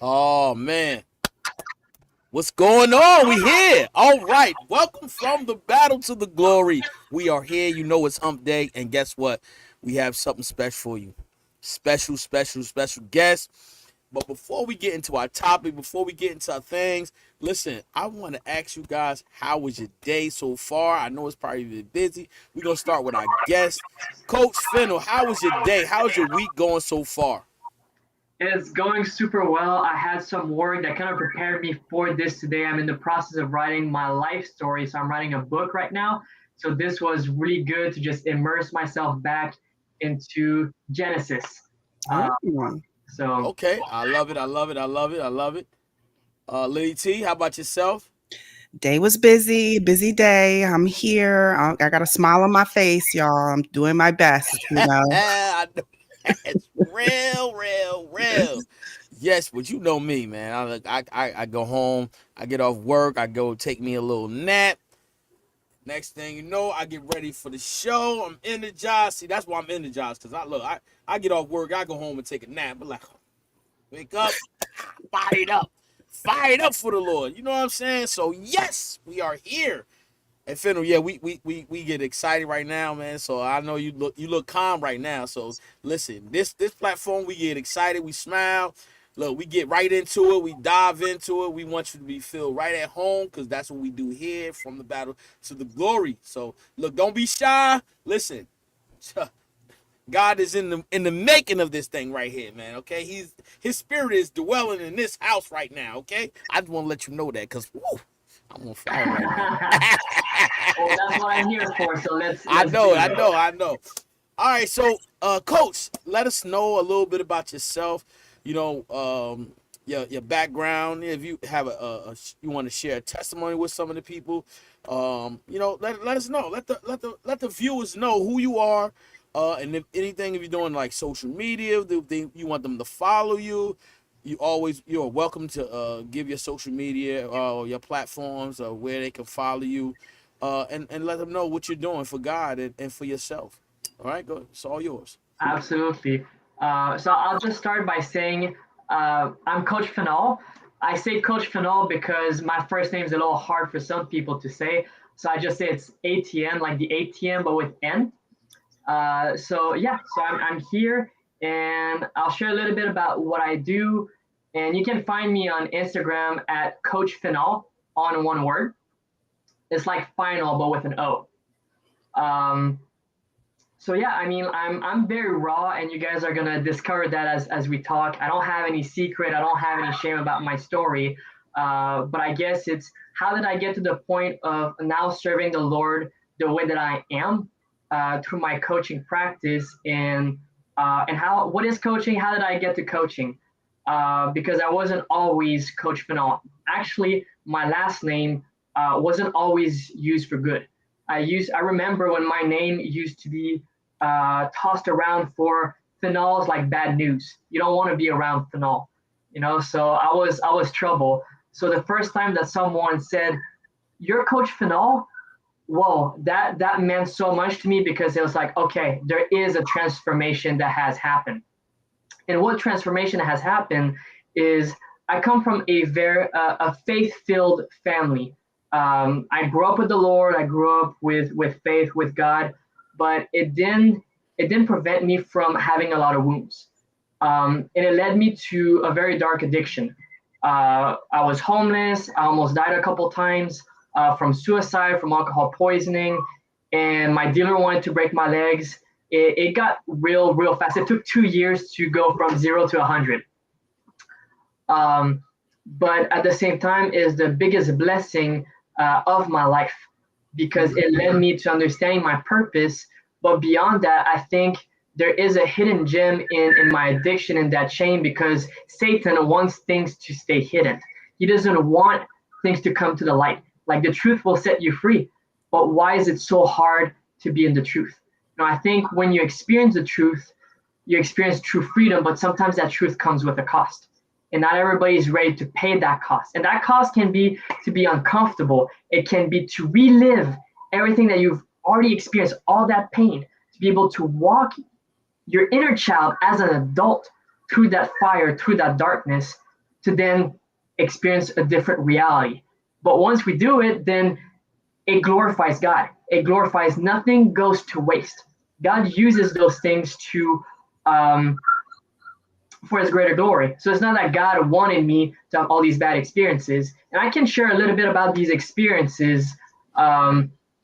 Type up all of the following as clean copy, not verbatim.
Oh man, what's going on? We here. All right. Welcome from the battle to the glory. We are here. You know it's hump day, and guess what? We have something special for you. Special guest. But before we get into our topic, before we get into our things, listen, I want to ask you guys, how was your day so far? I know it's probably been busy. We're gonna start with our guest. Coach Fennel, how was your day? How's your week going so far? It's going super well. I had some work that kind of prepared me for this today. I'm in the process of writing my life story. So I'm writing a book right now. So this was really good to just immerse myself back into Genesis. Uh, Oh, so Okay, I love it. I love it. Lily T, how about yourself? day was busy day. I'm here. I got a smile on my face, y'all. I'm doing my best. I know it's real. Yes, but you know me, man. I go home, I get off work, I go take me a little nap. Next thing you know, I get ready for the show. I'm energized. See, that's why I'm energized, because I get off work, I go home and take a nap. But like, wake up, fired up for the Lord. You know what I'm saying? So yes, we are here. And Fennel, yeah, we get excited right now, man. So I know you look calm right now. So listen, this platform, we get excited, we smile. Look, we get right into it, we dive into it. We want you to be feel right at home, because that's what we do here, from the battle to the glory. So look, don't be shy. Listen, God is in the making of this thing right here, man. Okay, his spirit is dwelling in this house right now. Okay, I just want to let you know that, because I'm on fire right now. well, that's what I'm here for. So let's I let's know, do I it. know, I know. All right, so Coach, let us know a little bit about yourself. You know, your background. If you have you want to share a testimony with some of the people, let us know. Let the viewers know who you are. And if anything, if you're doing like social media, you want them to follow you. You're welcome to give your social media or your platforms or where they can follow you, and let them know what you're doing for God and for yourself. All right, go. It's all yours. Absolutely. So I'll just start by saying I'm Coach Fanal. I say Coach Fanal because my first name is a little hard for some people to say. So I just say it's ATN, like the ATM, but with N. So I'm here and I'll share a little bit about what I do. And you can find me on Instagram at Coach Fanal on one word. It's like final, but with an O. Um, so yeah, I mean, I'm very raw, and you guys are gonna discover that as we talk. I don't have any secret. I don't have any shame about my story. But I guess it's how did I get to the point of now serving the Lord the way that I am through my coaching practice, and how what is coaching? How did I get to coaching? Because I wasn't always Coach Fanal. Actually, my last name wasn't always used for good. I remember when my name used to be tossed around for phenol's like bad news. You don't want to be around phenol, So I was trouble. So the first time that someone said, "You're Coach Phenol," whoa, that meant so much to me because it was like, okay, there is a transformation that has happened. And what transformation has happened is I come from a faith-filled family. I grew up with the Lord. I grew up with faith with God, but it didn't prevent me from having a lot of wounds, and it led me to a very dark addiction. I was homeless. I almost died a couple times from suicide, from alcohol poisoning, and my dealer wanted to break my legs. It got real fast. It took 2 years to go from 0 to 100. Um, but at the same time, is the biggest blessing of my life because it led me to understanding my purpose. But beyond that, I think there is a hidden gem in my addiction in that chain because Satan wants things to stay hidden. He doesn't want things to come to the light. Like the truth will set you free. But why is it so hard to be in the truth? I think when you experience the truth, you experience true freedom, but sometimes that truth comes with a cost. And not everybody is ready to pay that cost. And that cost can be to be uncomfortable. It can be to relive everything that you've already experienced, all that pain, to be able to walk your inner child as an adult through that fire, through that darkness. to then experience a different reality. But once we do it, then it glorifies God. It glorifies, nothing goes to waste. God uses those things to um, for his greater glory. So it's not that God wanted me to have all these bad experiences. And I can share a little bit about these experiences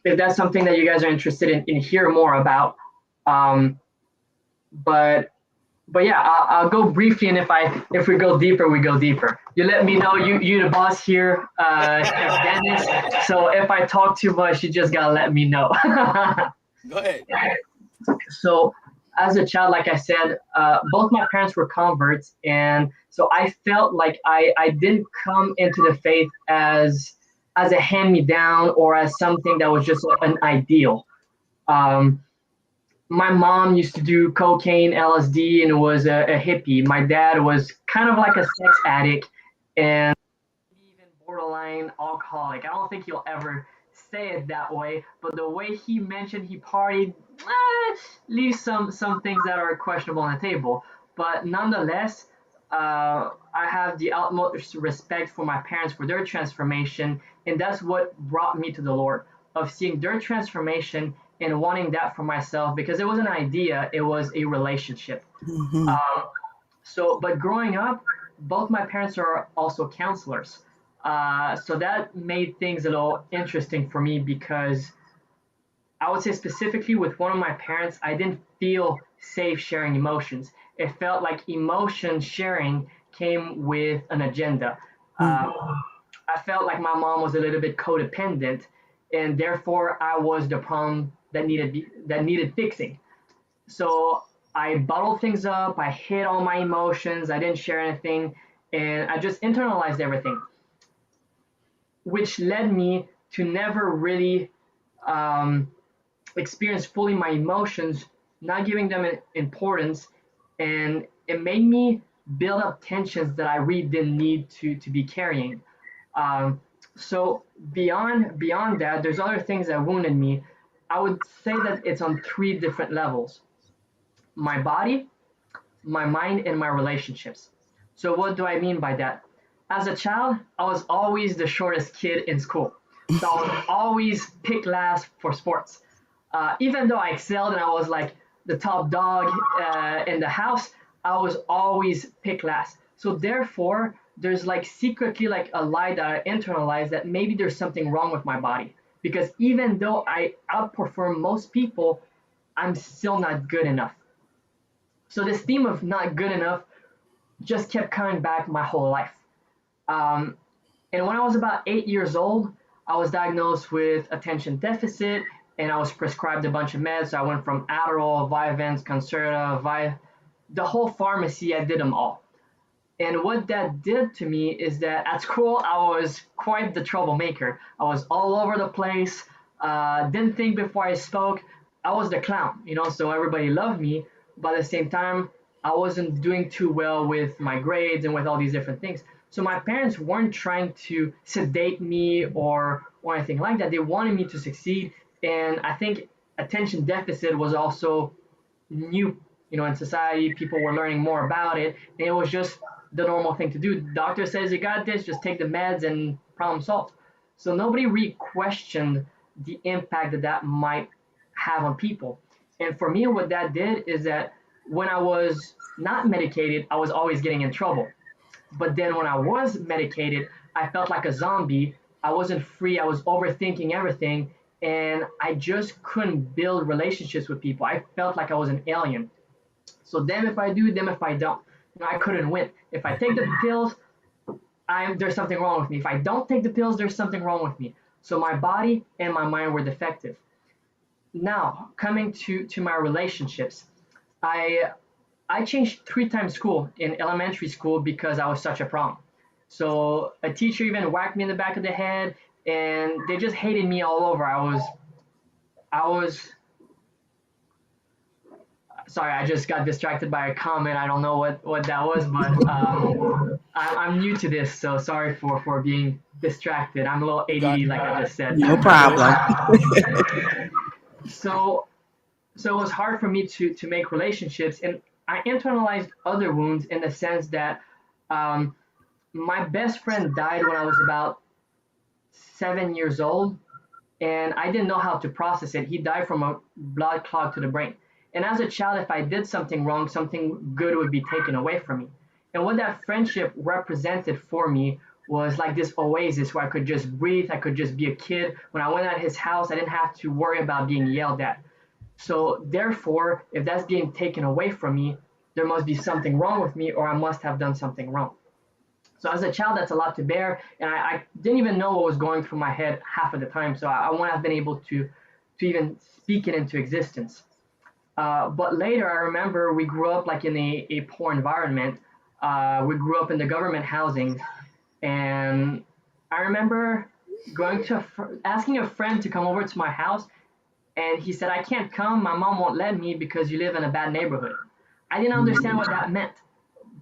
if that's something that you guys are interested in hear more about. Um, but but yeah, I'll go briefly, and if we go deeper, we go deeper. You let me know. You the boss here, Chef Dennis. So if I talk too much, you just gotta let me know. Go ahead. So as a child, like I said, both my parents were converts, and so I felt like I didn't come into the faith as a hand me down or as something that was just an ideal. Um, my mom used to do cocaine, LSD, and was a hippie. My dad was kind of like a sex addict and even borderline alcoholic. I don't think he'll ever say it that way, but the way he mentioned he partied leaves some things that are questionable on the table. But nonetheless, I have the utmost respect for my parents for their transformation, and that's what brought me to the Lord, of seeing their transformation and wanting that for myself, because it was an idea, it was a relationship. Hmm. Um, but growing up, both my parents are also counselors. So that made things a little interesting for me because I would say specifically with one of my parents, I didn't feel safe sharing emotions. It felt like emotion sharing came with an agenda. Hmm. Uh, I felt like my mom was a little bit codependent, and therefore I was the problem that needed fixing. So I bottled things up. I hid all my emotions. I didn't share anything, and I just internalized everything, which led me to never really um, experience fully my emotions, not giving them importance, and it made me build up tensions that I really didn't need to be carrying. Um, so beyond that, there's other things that wounded me. I would say that it's on three different levels: my body, my mind, and my relationships. So what do I mean by that? As a child, I was always the shortest kid in school. So I was always picked last for sports. Even though I excelled and I was like the top dog in the house, I was always picked last. So therefore, there's like secretly like a lie that I internalized that maybe there's something wrong with my body. Because even though I outperform most people, I'm still not good enough. So this theme of not good enough just kept coming back my whole life. Um, and when I was about 8 years old, I was diagnosed with attention deficit, and I was prescribed a bunch of meds. So I went from Adderall, Vyvanse, Concerta, the whole pharmacy. I did them all. And what that did to me is that at school, I was quite the troublemaker. I was all over the place, didn't think before I spoke. I was the clown, so everybody loved me. But at the same time, I wasn't doing too well with my grades and with all these different things. So my parents weren't trying to sedate me or anything like that. They wanted me to succeed. And I think attention deficit was also new, in society. People were learning more about it, and it was just the normal thing to do. Doctor says you got this, just take the meds and problem solved. So nobody really questioned the impact that might have on people. And for me, what that did is that when I was not medicated, I was always getting in trouble. But then when I was medicated, I felt like a zombie. I wasn't free. I was overthinking everything. And I just couldn't build relationships with people. I felt like I was an alien. So them if I do, them if I don't. I couldn't win. If I take the pills, there's something wrong with me. If I don't take the pills, there's something wrong with me. So my body and my mind were defective. Now coming to my relationships, I I changed 3 times school in elementary school because I was such a problem. So a teacher even whacked me in the back of the head, and they just hated me all over. I was sorry, I just got distracted by a comment. I don't know what that was, but I'm new to this, so sorry for being distracted. I'm a little You got ADD, like I just said. No you good. problem. So so it was hard for me to make relationships, and I internalized other wounds in the sense that um, my best friend died when I was about 7 years old, and I didn't know how to process it. He died from a blood clot to the brain. And as a child, if I did something wrong, something good would be taken away from me. And what that friendship represented for me was like this oasis where I could just breathe, I could just be a kid. When I went at his house, I didn't have to worry about being yelled at. So therefore, if that's being taken away from me, there must be something wrong with me, or I must have done something wrong. So as a child, that's a lot to bear, and I didn't even know what was going through my head half of the time. So I wouldn't have been able to even speak it into existence. But later, I remember we grew up like in a poor environment. We grew up in the government housing, and I remember going to asking a friend to come over to my house, and he said, "I can't come. My mom won't let me because you live in a bad neighborhood." I didn't understand what that meant,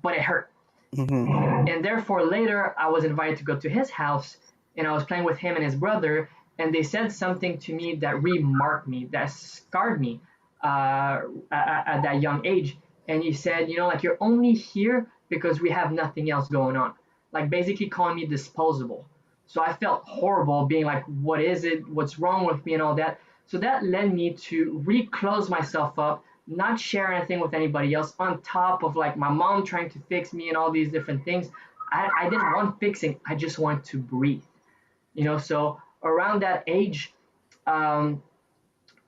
but it hurt. Hmm. And therefore, later, I was invited to go to his house, and I was playing with him and his brother, and they said something to me that remarked me, that scarred me at that young age. And he said, like, you're only here because we have nothing else going on. Like, basically calling me disposable. So I felt horrible being like, what is it? What's wrong with me and all that. So that led me to reclose myself up, not share anything with anybody else, on top of like my mom trying to fix me and all these different things. I didn't want fixing, I just wanted to breathe. So around that age, um,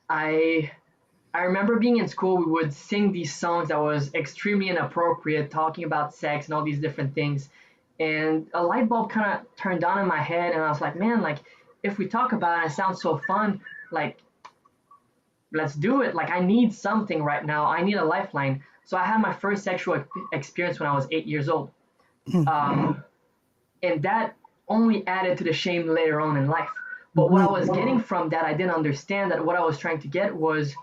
I I remember being in school, we would sing these songs that was extremely inappropriate, talking about sex and all these different things. And a light bulb kind of turned on in my head, and I was like, man, like if we talk about it, it sounds so fun. Like, let's do it. Like, I need something right now. I need a lifeline. So I had my first sexual experience when I was 8 years old. Um, and that only added to the shame later on in life. But what I was getting from that, I didn't understand that what I was trying to get was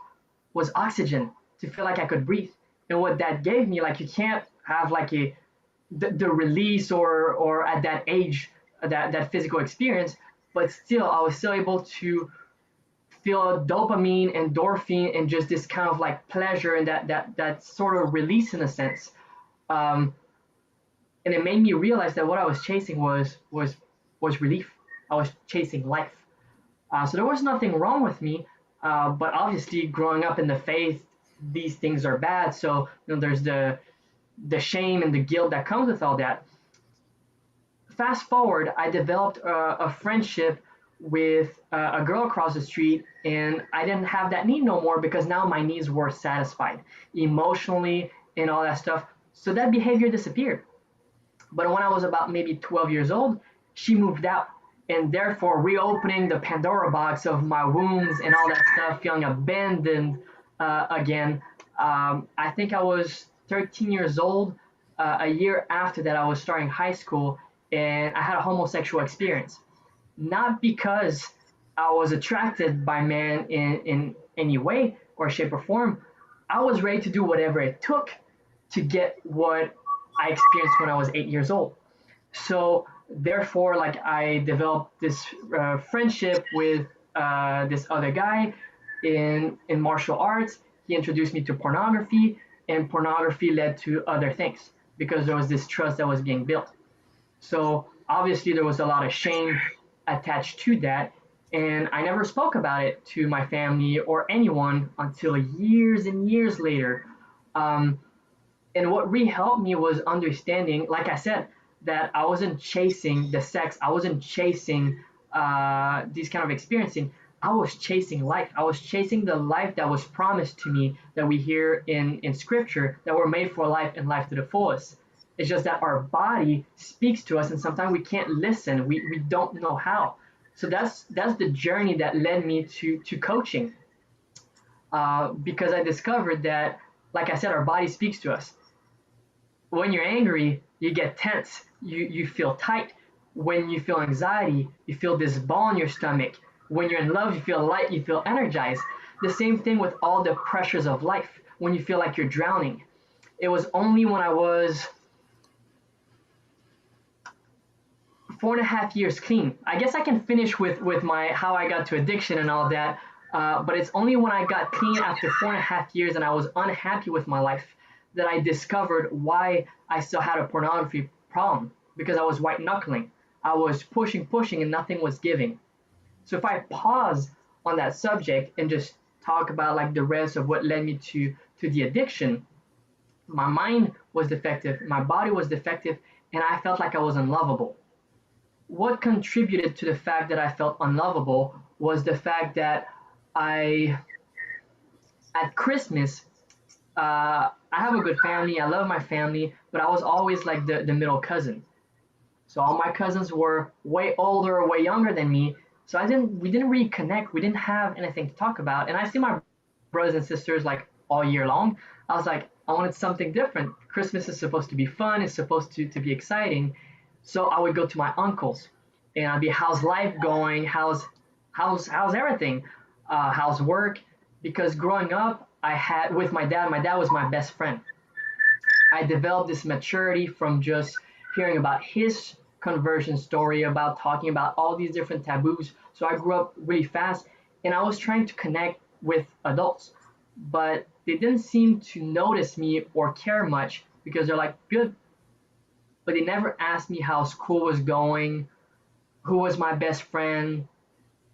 oxygen to feel like I could breathe. And what that gave me, like you can't have like the release or at that age that physical experience, but still I was still able to feel dopamine, endorphin, and just this kind of like pleasure and that sort of release in a sense. Um, and it made me realize that what I was chasing was relief. I was chasing life. So there was nothing wrong with me, but obviously growing up in the faith, these things are bad. So there's the shame and the guilt that comes with all that. Fast forward, I developed a friendship with a girl across the street, and I didn't have that need no more because now my needs were satisfied emotionally and all that stuff. So that behavior disappeared. But when I was about maybe 12 years old, she moved out, and therefore reopening the Pandora box of my wounds and all that stuff, feeling abandoned again. I think I was 13 years old. A year after that, I was starting high school, and I had a homosexual experience. Not because I was attracted by men in any way or shape or form. I was ready to do whatever it took to get what I experienced when I was 8 years old. So therefore, like I developed this friendship with this other guy in martial arts. He introduced me to pornography, and pornography led to other things because there was this trust that was being built. So obviously, there was a lot of shame attached to that, and I never spoke about it to my family or anyone until years and years later. Um, and what really helped me was understanding, like I said, that I wasn't chasing the sex, I wasn't chasing these kind of experiencing. I was chasing life. I was chasing the life that was promised to me that we hear in scripture that we're made for life and life to the fullest. It's just that our body speaks to us, and sometimes we can't listen. We don't know how. So that's the journey that led me to coaching, because I discovered that, like I said, our body speaks to us. When you're angry, you get tense. You feel tight. When you feel anxiety, you feel this ball in your stomach. When you're in love, you feel light. You feel energized. The same thing with all the pressures of life. When you feel like you're drowning, it was only when I was 4.5 years clean. I guess I can finish with my how I got to addiction and all that. But it's only when I got clean after 4.5 years and I was unhappy with my life that I discovered why I still had a pornography problem. because I was white knuckling. I was pushing, pushing, and nothing was giving. So if I pause on that subject and just talk about like the rest of what led me to the addiction, my mind was defective, my body was defective, and I felt like I was unlovable. What contributed to the fact that I felt unlovable was the fact that I, at Christmas, I have a good family. I love my family, but I was always like the middle cousin. So all my cousins were way older, way younger than me. So we didn't really connect. We didn't have anything to talk about. And I see my brothers and sisters like all year long. I was like, I wanted something different. Christmas is supposed to be fun. It's supposed to be exciting. So I would go to my uncles and I'd be, how's life going? How's everything? How's work? Because growing up, I had with my dad was my best friend. I developed this maturity from just hearing about his conversion story, about talking about all these different taboos. So I grew up really fast and I was trying to connect with adults, but they didn't seem to notice me or care much because they're like, good, but they never asked me how school was going, who was my best friend,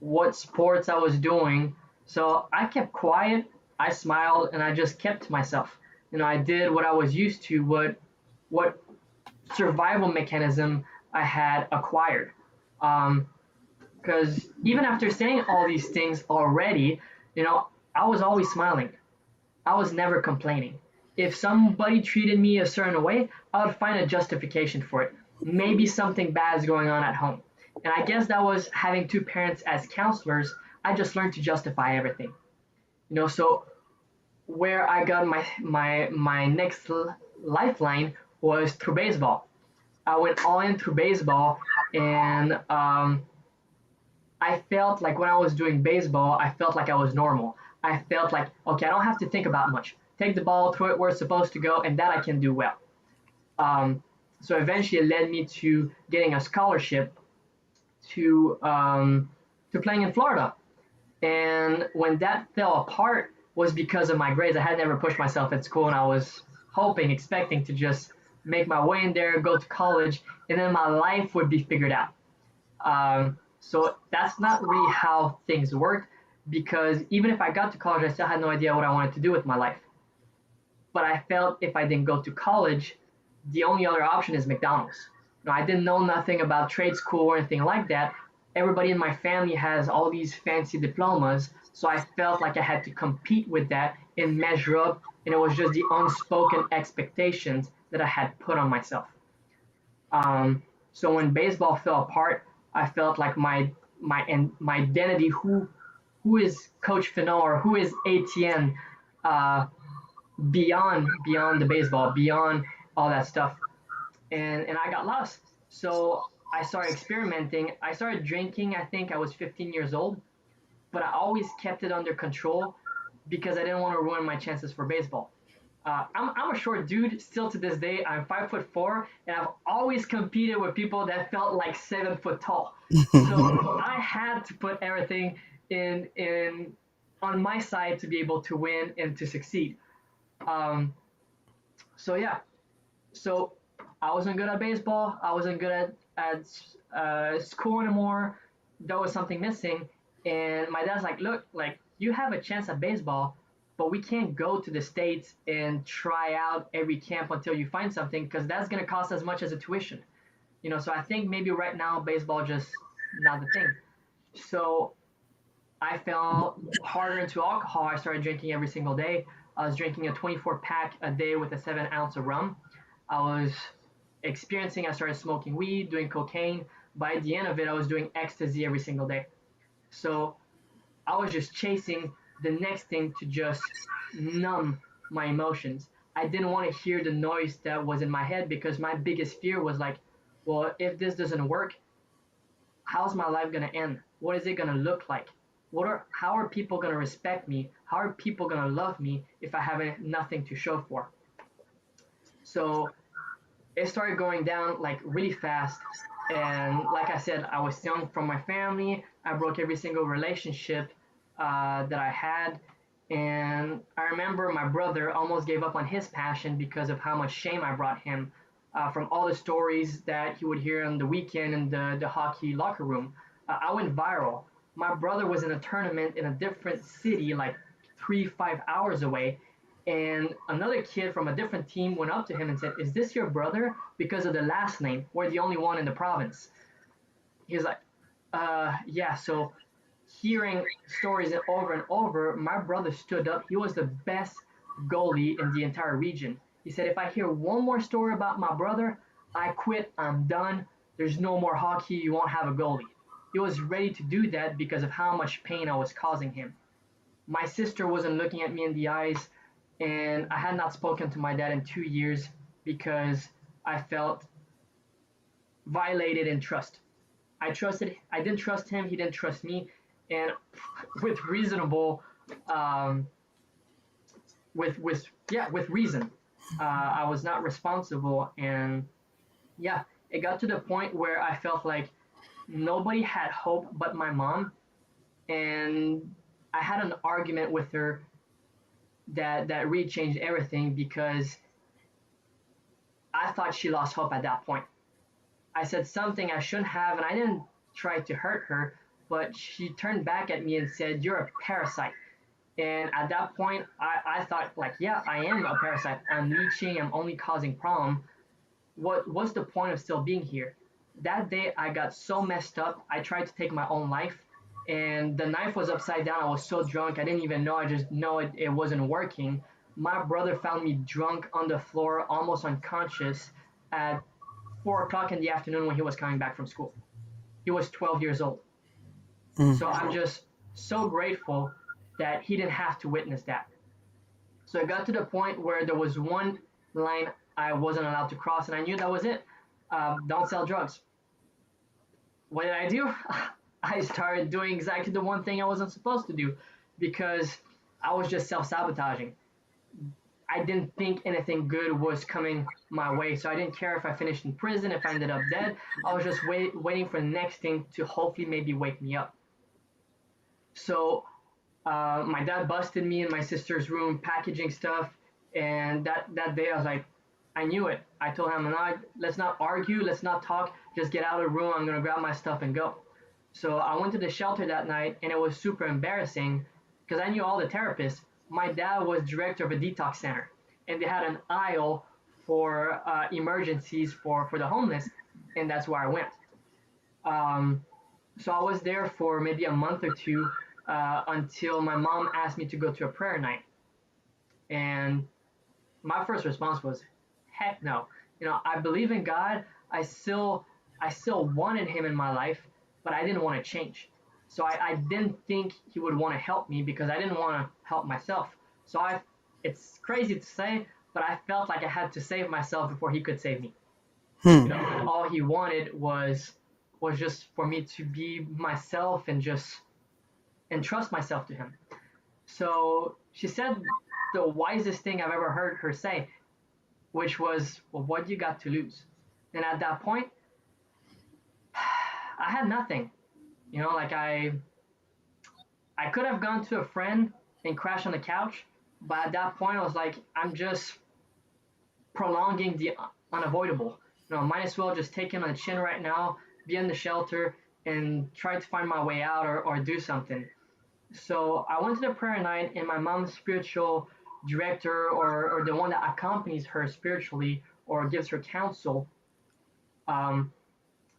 what sports I was doing. So I kept quiet, I smiled, and I just kept to myself. I did what I was used to, what survival mechanism I had acquired. Because even after saying all these things already, I was always smiling. I was never complaining. If somebody treated me a certain way, I would find a justification for it. Maybe something bad is going on at home. And I guess that was having two parents as counselors. I just learned to justify everything. So where I got my next lifeline was through baseball. I went all in through baseball, and I felt like when I was doing baseball, I felt like I was normal. I felt like, okay, I don't have to think about much. Take the ball, throw it where it's supposed to go, and that I can do well. Um, so eventually, it led me to getting a scholarship to playing in Florida. And when that fell apart was because of my grades. I had never pushed myself at school, and I was hoping, expecting to just make my way in there, go to college, and then my life would be figured out. So that's not really how things worked because even if I got to college, I still had no idea what I wanted to do with my life. But I felt if I didn't go to college, the only other option is McDonald's. I didn't know nothing about trade school or anything like that. Everybody in my family has all these fancy diplomas, so I felt like I had to compete with that and measure up, and it was just the unspoken expectations that I had put on myself. Um, so when baseball fell apart, I felt like my identity, who is Coach Finot or who is ATN, uh, beyond the baseball, beyond all that stuff, and I got lost. So I started experimenting. I started drinking. I think I was 15 years old, but I always kept it under control because I didn't want to ruin my chances for baseball. I'm a short dude still to this day. I'm 5'4", and I've always competed with people that felt like 7 foot tall. So I had to put everything in on my side to be able to win and to succeed. Um, so yeah, so I wasn't good at baseball. I wasn't good at school anymore. There was something missing, and my dad's like, "Look, like you have a chance at baseball, but we can't go to the states and try out every camp until you find something because that's gonna cost as much as a tuition." So I think maybe right now baseball just not the thing. So I fell harder into alcohol. I started drinking every single day. I was drinking a 24 pack a day with a 7 ounce of rum. I was experiencing, I started smoking weed, doing cocaine. By the end of it, I was doing ecstasy every single day. So I was just chasing the next thing to just numb my emotions. I didn't want to hear the noise that was in my head because my biggest fear was like, well, if this doesn't work, how's my life going to end? What is it going to look like? How are people going to respect me? How are people going to love me if I have nothing to show for? So it started going down like really fast. And like I said, I was young from my family. I broke every single relationship that I had. And I remember my brother almost gave up on his passion because of how much shame I brought him. from all the stories that he would hear on the weekend in the hockey locker room. I went viral. My brother was in a tournament in a different city, like 3, 5 hours away, and another kid from a different team went up to him and said, "Is this your brother?" Because of the last name. We're the only one in the province. He was like, yeah. So hearing stories over and over, my brother stood up. He was the best goalie in the entire region. He said, if I hear one more story about my brother, I quit. I'm done. There's no more hockey. You won't have a goalie. He was ready to do that because of how much pain I was causing him. My sister wasn't looking at me in the eyes, and I had not spoken to my dad in 2 years because I felt violated in trust. I didn't trust him, he didn't trust me, and with reasonable, um, with reason, I was not responsible, and yeah, it got to the point where I felt like nobody had hope but my mom, and I had an argument with her that really changed everything because I thought she lost hope at that point. I said something I shouldn't have, and I didn't try to hurt her, but she turned back at me and said, "You're a parasite." And at that point, I thought, like, yeah, I am a parasite. I'm leeching. I'm only causing problem. What's the point of still being here? That day, I got so messed up. I tried to take my own life, and the knife was upside down. I was so drunk. I didn't even know. I just know it wasn't working. My brother found me drunk on the floor, almost unconscious, at 4 o'clock in the afternoon when he was coming back from school. He was 12 years old. Mm. So I'm just so grateful that he didn't have to witness that. So it got to the point where there was one line I wasn't allowed to cross, and I knew that was it. Don't sell drugs. What did I do? I started doing exactly the one thing I wasn't supposed to do because I was just self sabotaging. I didn't think anything good was coming my way, so I didn't care if I finished in prison, if I ended up dead. I was just waiting for the next thing to hopefully maybe wake me up. So my dad busted me in my sister's room packaging stuff, and that day I was like, I knew it. I told him, let's not argue, let's not talk, just get out of the room. I'm gonna grab my stuff and go. So I went to the shelter that night, and it was super embarrassing because I knew all the therapists. My dad was director of a detox center, and they had an aisle for emergencies for the homeless, and that's where I went. Um, so I was there for maybe a month or two until my mom asked me to go to a prayer night. And my first response was, heck no. I believe in God. I still wanted him in my life, but I didn't want to change. So I didn't think he would want to help me because I didn't want to help myself. So it's crazy to say, but I felt like I had to save myself before he could save me. Hmm. And all he wanted was just for me to be myself and just entrust myself to him. So she said the wisest thing I've ever heard her say, which was, "Well, what you got to lose?" And at that point, I had nothing. Like I could have gone to a friend and crashed on the couch, but at that point, I was like, I'm just prolonging the unavoidable. Might as well just take him on the chin right now, be in the shelter, and try to find my way out or do something. So I went to the prayer night, and my mom's spiritual director, or the one that accompanies her spiritually or gives her counsel, um,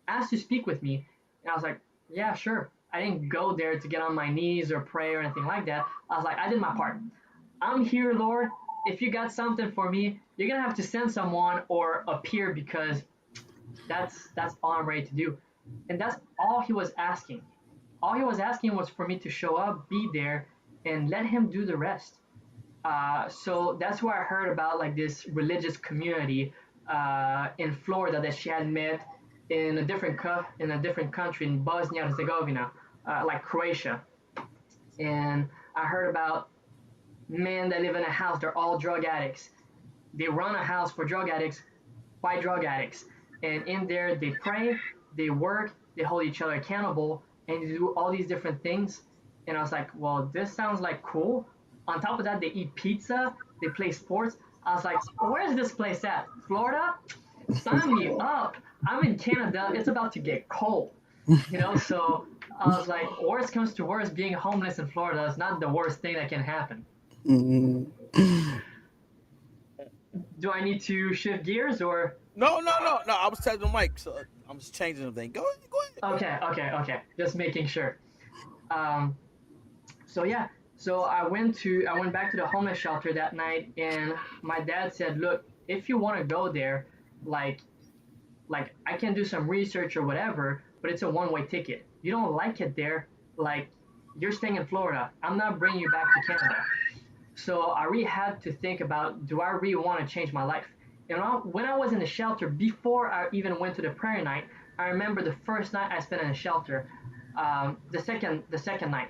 asked to speak with me. And I was like, yeah, sure. I didn't go there to get on my knees or pray or anything like that. I was like, I did my part. I'm here, Lord. If you got something for me, you're gonna have to send someone or appear because that's all I'm ready to do. And that's all he was asking. All he was asking was for me to show up, be there, and let him do the rest. So that's where I heard about like this religious community in Florida that she had met in a different country in Bosnia and Herzegovina, like Croatia. And I heard about men that live in a house. They're all drug addicts. They run a house for drug addicts by drug addicts, and in there they pray, they work, they hold each other accountable, and they do all these different things. And I was like, well, this sounds like cool. On top of that, they eat pizza, they play sports. I was like, where's this place at? Florida? Sign me up. I'm in Canada. It's about to get cold, So I was like, worst comes to worst, being homeless in Florida is not the worst thing that can happen. Mm. Do I need to shift gears or? No, no, no, no. I was telling the mic, so I'm just changing the thing. Go ahead, go ahead. Okay. Just making sure. Um, so yeah, so I went back to the homeless shelter that night, and my dad said, "Look, if you want to go there, like I can do some research or whatever, but it's a one-way ticket. You don't like it there, like you're staying in Florida. I'm not bringing you back to Canada." So I really had to think about, do I really want to change my life? And when I was in the shelter, before I even went to the prayer night, I remember the first night I spent in the shelter. The second night,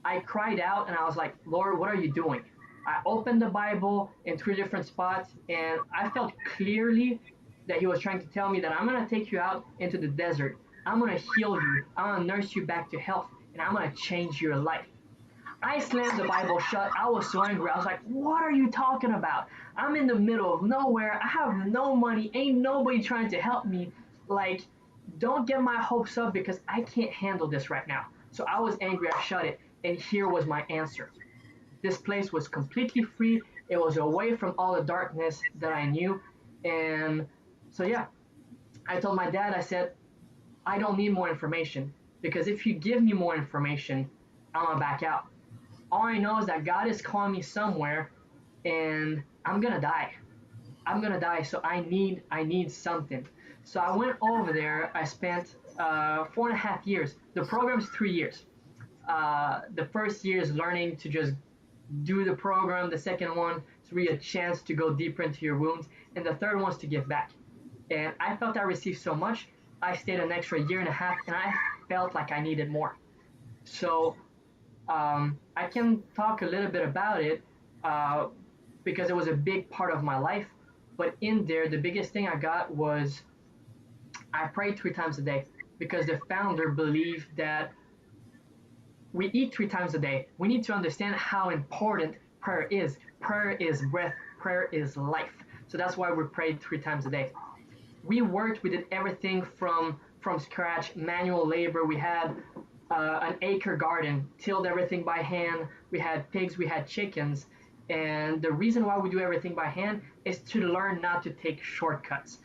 I cried out and I was like, Lord, what are you doing? I opened the Bible in three different spots, and I felt clearly that He was trying to tell me that I'm going to take you out into the desert. I'm going to heal you. I'm going to nurse you back to health, and I'm going to change your life. I slammed the Bible shut. I was so angry. I was like, what are you talking about? I'm in the middle of nowhere. I have no money. Ain't nobody trying to help me. Like, don't get my hopes up because I can't handle this right now. So I was angry. I shut it. And here was my answer. This place was completely free. It was away from all the darkness that I knew. And so, yeah, I told my dad, I said, I don't need more information because if you give me more information, I'm going to back out. All I know is that God is calling me somewhere, and I'm gonna die. I'm gonna die, so I need something. So I went over there. I spent 4.5 years. The program's 3 years. The first year is learning to just do the program. The second one is really a chance to go deeper into your wounds, and the third one is to give back. And I felt I received so much. I stayed an extra year and a half, and I felt like I needed more. So I can talk a little bit about it uh, because it was a big part of my life. But in there, the biggest thing I got was I prayed 3 times a day because the founder believed that we eat 3 times a day. We need to understand how important prayer is. Prayer is breath, prayer is life. So that's why we prayed 3 times a day. We worked, we did everything from scratch, manual labor. We had an acre garden, tilled everything by hand. We had pigs, we had chickens. And the reason why we do everything by hand is to learn not to take shortcuts.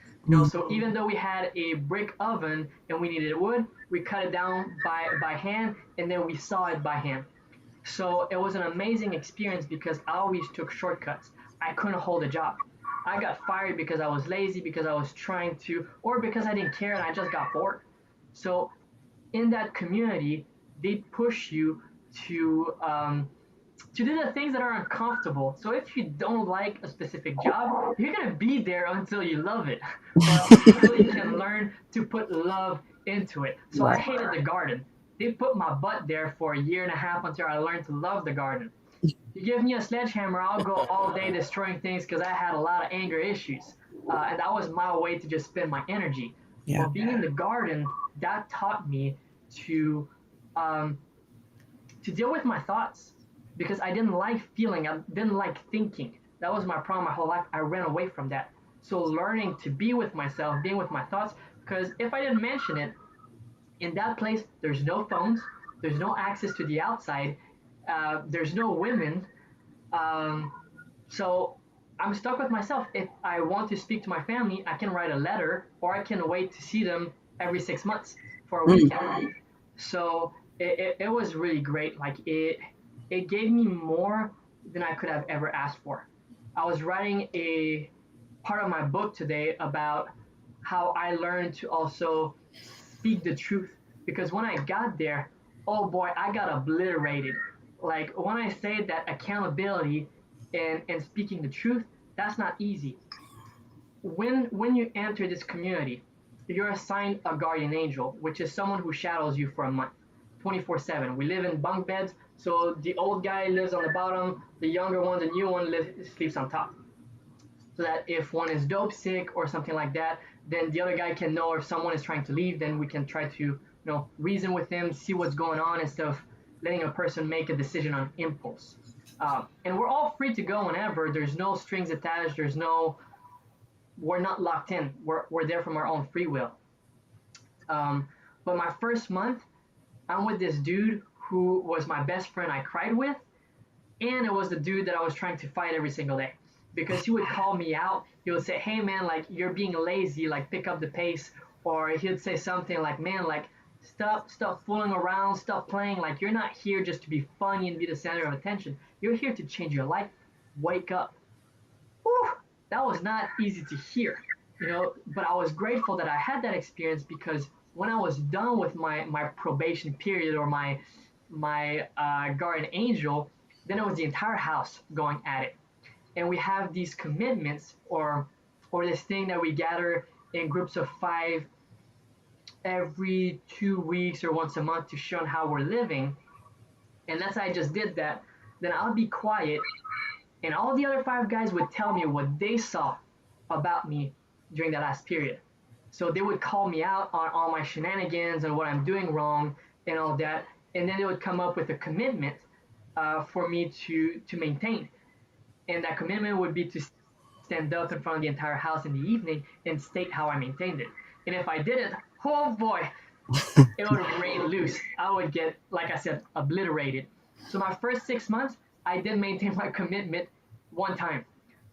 So even though we had a brick oven and we needed wood, we cut it down by hand and then we saw it by hand. So it was an amazing experience because I always took shortcuts. I couldn't hold a job. I got fired because I was lazy, because I was trying to, or because I didn't care and I just got bored. So in that community, they push you to to do the things that are uncomfortable. So if you don't like a specific job, you're gonna be there until you love it, or until you can learn to put love into it. So I Right. hated the garden. They put my butt there for a year and a half until I learned to love the garden. You give me a sledgehammer, I'll go all day destroying things because I had a lot of anger issues, and that was my way to just spend my energy. Yeah. But being in the garden, that taught me to um, to deal with my thoughts because I didn't like feeling, I didn't like thinking. That was my problem my whole life. I ran away from that. So learning to be with myself, being with my thoughts, because if I didn't mention it, in that place, there's no phones, there's no access to the outside, there's no women. Um, so I'm stuck with myself. If I want to speak to my family, I can write a letter or I can wait to see them every 6 months for a Mm. weekend. So it was really great. Like it gave me more than I could have ever asked for. I was writing a part of my book today about how I learned to also speak the truth because when I got there, oh boy, I got obliterated. Like when I say that accountability and speaking the truth, that's not easy. When you enter this community, you're assigned a guardian angel, which is someone who shadows you for a month, 24/7. We live in bunk beds, so the old guy lives on the bottom, the younger one, the new one sleeps on top. So that if one is dope sick or something like that, then the other guy can know if someone is trying to leave, then we can try to, reason with them, see what's going on instead of letting a person make a decision on impulse. And we're all free to go whenever. There's no strings attached. we're not locked in. We're there from our own free will. Um, but my first month, I'm with this dude who was my best friend I cried with, and it was the dude that I was trying to fight every single day because he would call me out. He would say, "Hey man, like you're being lazy, like pick up the pace," or he'd say something like, "Man, like stop fooling around, stop playing. Like you're not here just to be funny and be the center of attention. You're here to change your life. Wake up." Whew, that was not easy to hear, but I was grateful that I had that experience because when I was done with my probation period or my guardian angel, then it was the entire house going at it. And we have these commitments or this thing that we gather in groups of 5 every 2 weeks or once a month to show how we're living. And let's say I just did that, then I'll be quiet and all the other 5 guys would tell me what they saw about me during that last period. So they would call me out on all my shenanigans and what I'm doing wrong and all that, and then they would come up with a commitment for me to maintain. And that commitment would be to stand up in front of the entire house in the evening and state how I maintained it. And if I didn't, oh boy, it would rain loose. I would get, like I said, obliterated. So my first 6 months, I did maintain my commitment one time.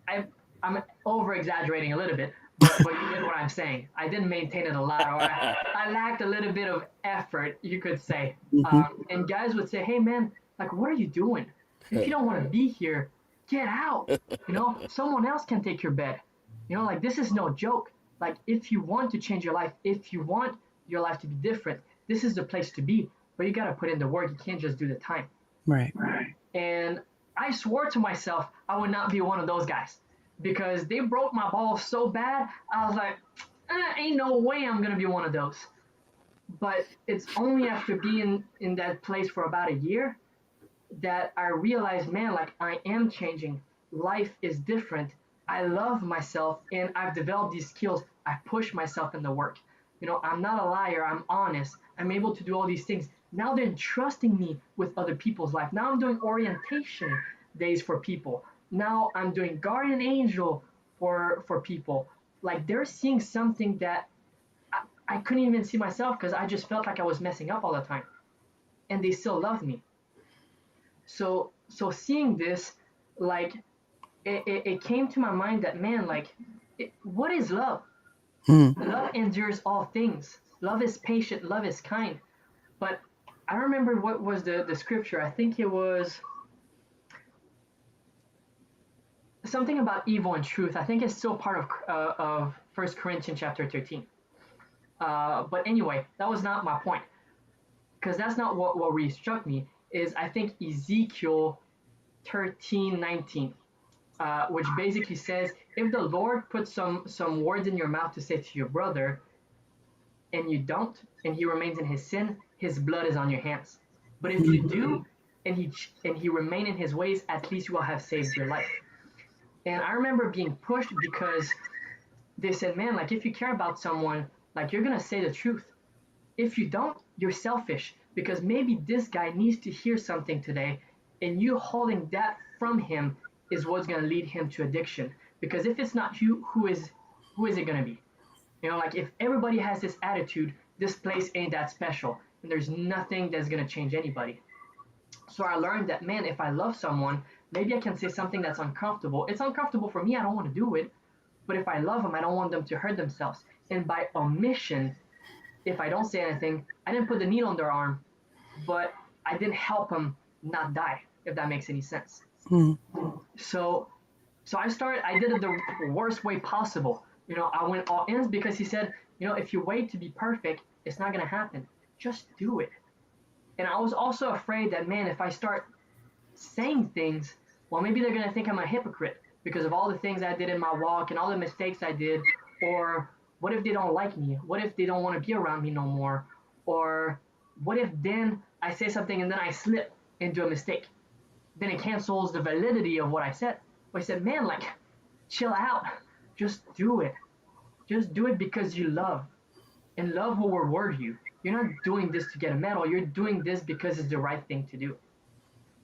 I, I'm over exaggerating a little bit, but you get what I'm saying. I didn't maintain it a lot, or I lacked a little bit of effort, you could say. Hmm. And guys would say, "Hey man, like what are you doing? If you don't want to be here, get out. Someone else can take your bed. Like this is no joke. Like if you want to change your life, if you want your life to be different, this is the place to be. But you gotta put in the work. You can't just do the time." Right. And I swore to myself I would not be one of those guys because they broke my balls so bad. I was like, ain't no way I'm gonna be one of those. But it's only after being in that place for about a year that I realized, man, like I am changing. Life is different. I love myself and I've developed these skills. I push myself in the work. I'm not a liar. I'm honest. I'm able to do all these things. Now they're trusting me with other people's life. Now I'm doing orientation days for people. Now I'm doing guardian angel for people. Like they're seeing something that I couldn't even see myself because I just felt like I was messing up all the time. And they still love me. So seeing this, like it came to my mind that man, like what is love? Hmm. Love endures all things. Love is patient. Love is kind. But I remember what was the scripture. I think it was something about evil and truth. I think it's still part of 1 Corinthians chapter 13. But anyway, that was not my point because that's not what really struck me. Is I think Ezekiel 13:19, which basically says, if the Lord puts some words in your mouth to say to your brother, and you don't, and he remains in his sin, his blood is on your hands. But if you do, and he remain in his ways, at least you will have saved your life. And I remember being pushed because they said, man, like if you care about someone, like you're gonna say the truth. If you don't, you're selfish because maybe this guy needs to hear something today, and you holding that from him is what's gonna lead him to addiction. Because if it's not you, who is it gonna be? Like if everybody has this attitude, this place ain't that special, and there's nothing that's gonna change anybody. So I learned that, man, if I love someone, maybe I can say something that's uncomfortable. It's uncomfortable for me, I don't want to do it. But if I love them, I don't want them to hurt themselves. And by omission, if I don't say anything, I didn't put the needle on their arm, but I didn't help them not die, if that makes any sense. Hmm. So I did it the worst way possible. I went all in because he said, if you wait to be perfect, it's not going to happen. Just do it. And I was also afraid that, man, if I start saying things, well, maybe they're going to think I'm a hypocrite because of all the things I did in my walk and all the mistakes I did. Or what if they don't like me? What if they don't want to be around me no more? Or what if then I say something and then I slip into a mistake? Then it cancels the validity of what I said. But I said, man, like, chill out. Just do it. Just do it because you love. And love will reward you. You're not doing this to get a medal. You're doing this because it's the right thing to do.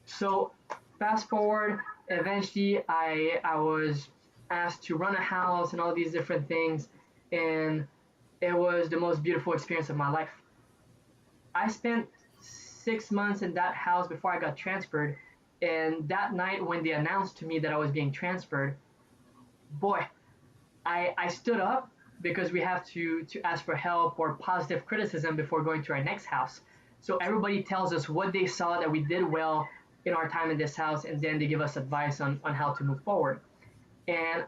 So fast forward, eventually I was asked to run a house and all these different things. And it was the most beautiful experience of my life. I spent 6 months in that house before I got transferred. And that night, when they announced to me that I was being transferred, boy, I stood up because we have to ask for help or positive criticism before going to our next house. So everybody tells us what they saw that we did well in our time in this house, and then they give us advice on how to move forward. And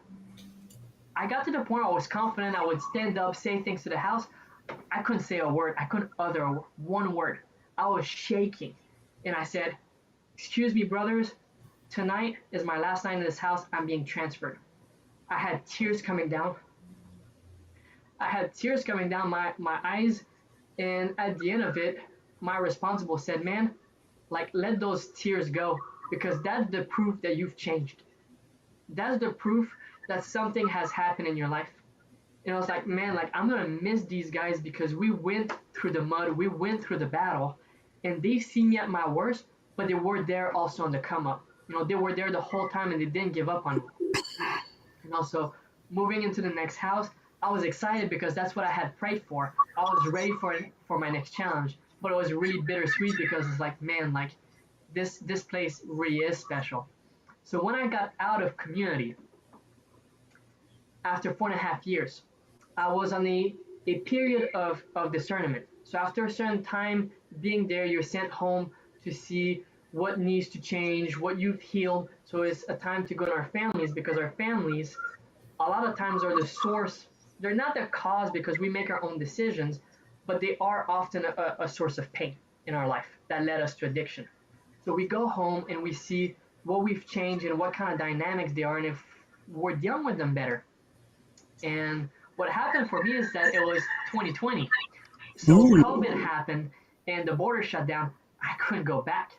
I got to the point where I was confident I would stand up, say things to the house. I couldn't say a word. I couldn't utter one word. I was shaking. And I said, "Excuse me, brothers, tonight is my last night in this house. I'm being transferred." I had tears coming down. I had tears coming down my eyes. And at the end of it, my responsible said, "Man, like, let those tears go, because that's the proof that you've changed. That's the proof that something has happened in your life." And I was like, "Man, like, I'm gonna miss these guys because we went through the mud, we went through the battle, and they see me at my worst, but they were there also on the come up. They were there the whole time and they didn't give up on me." And also, moving into the next house, I was excited because that's what I had prayed for. I was ready for my next challenge, but it was really bittersweet because it's like, man, like, this place really is special. So when I got out of community after 4.5 years, I was on a period of discernment. So after a certain time being there, you're sent home to see what needs to change, what you've healed. So it's a time to go to our families, because our families a lot of times are the source. They're not the cause because we make our own decisions, but they are often a source of pain in our life that led us to addiction. So we go home and we see what we've changed and what kind of dynamics they are, and if we're dealing with them better. And what happened for me is that it was 2020. So Mm, COVID happened and the border shut down. I couldn't go back.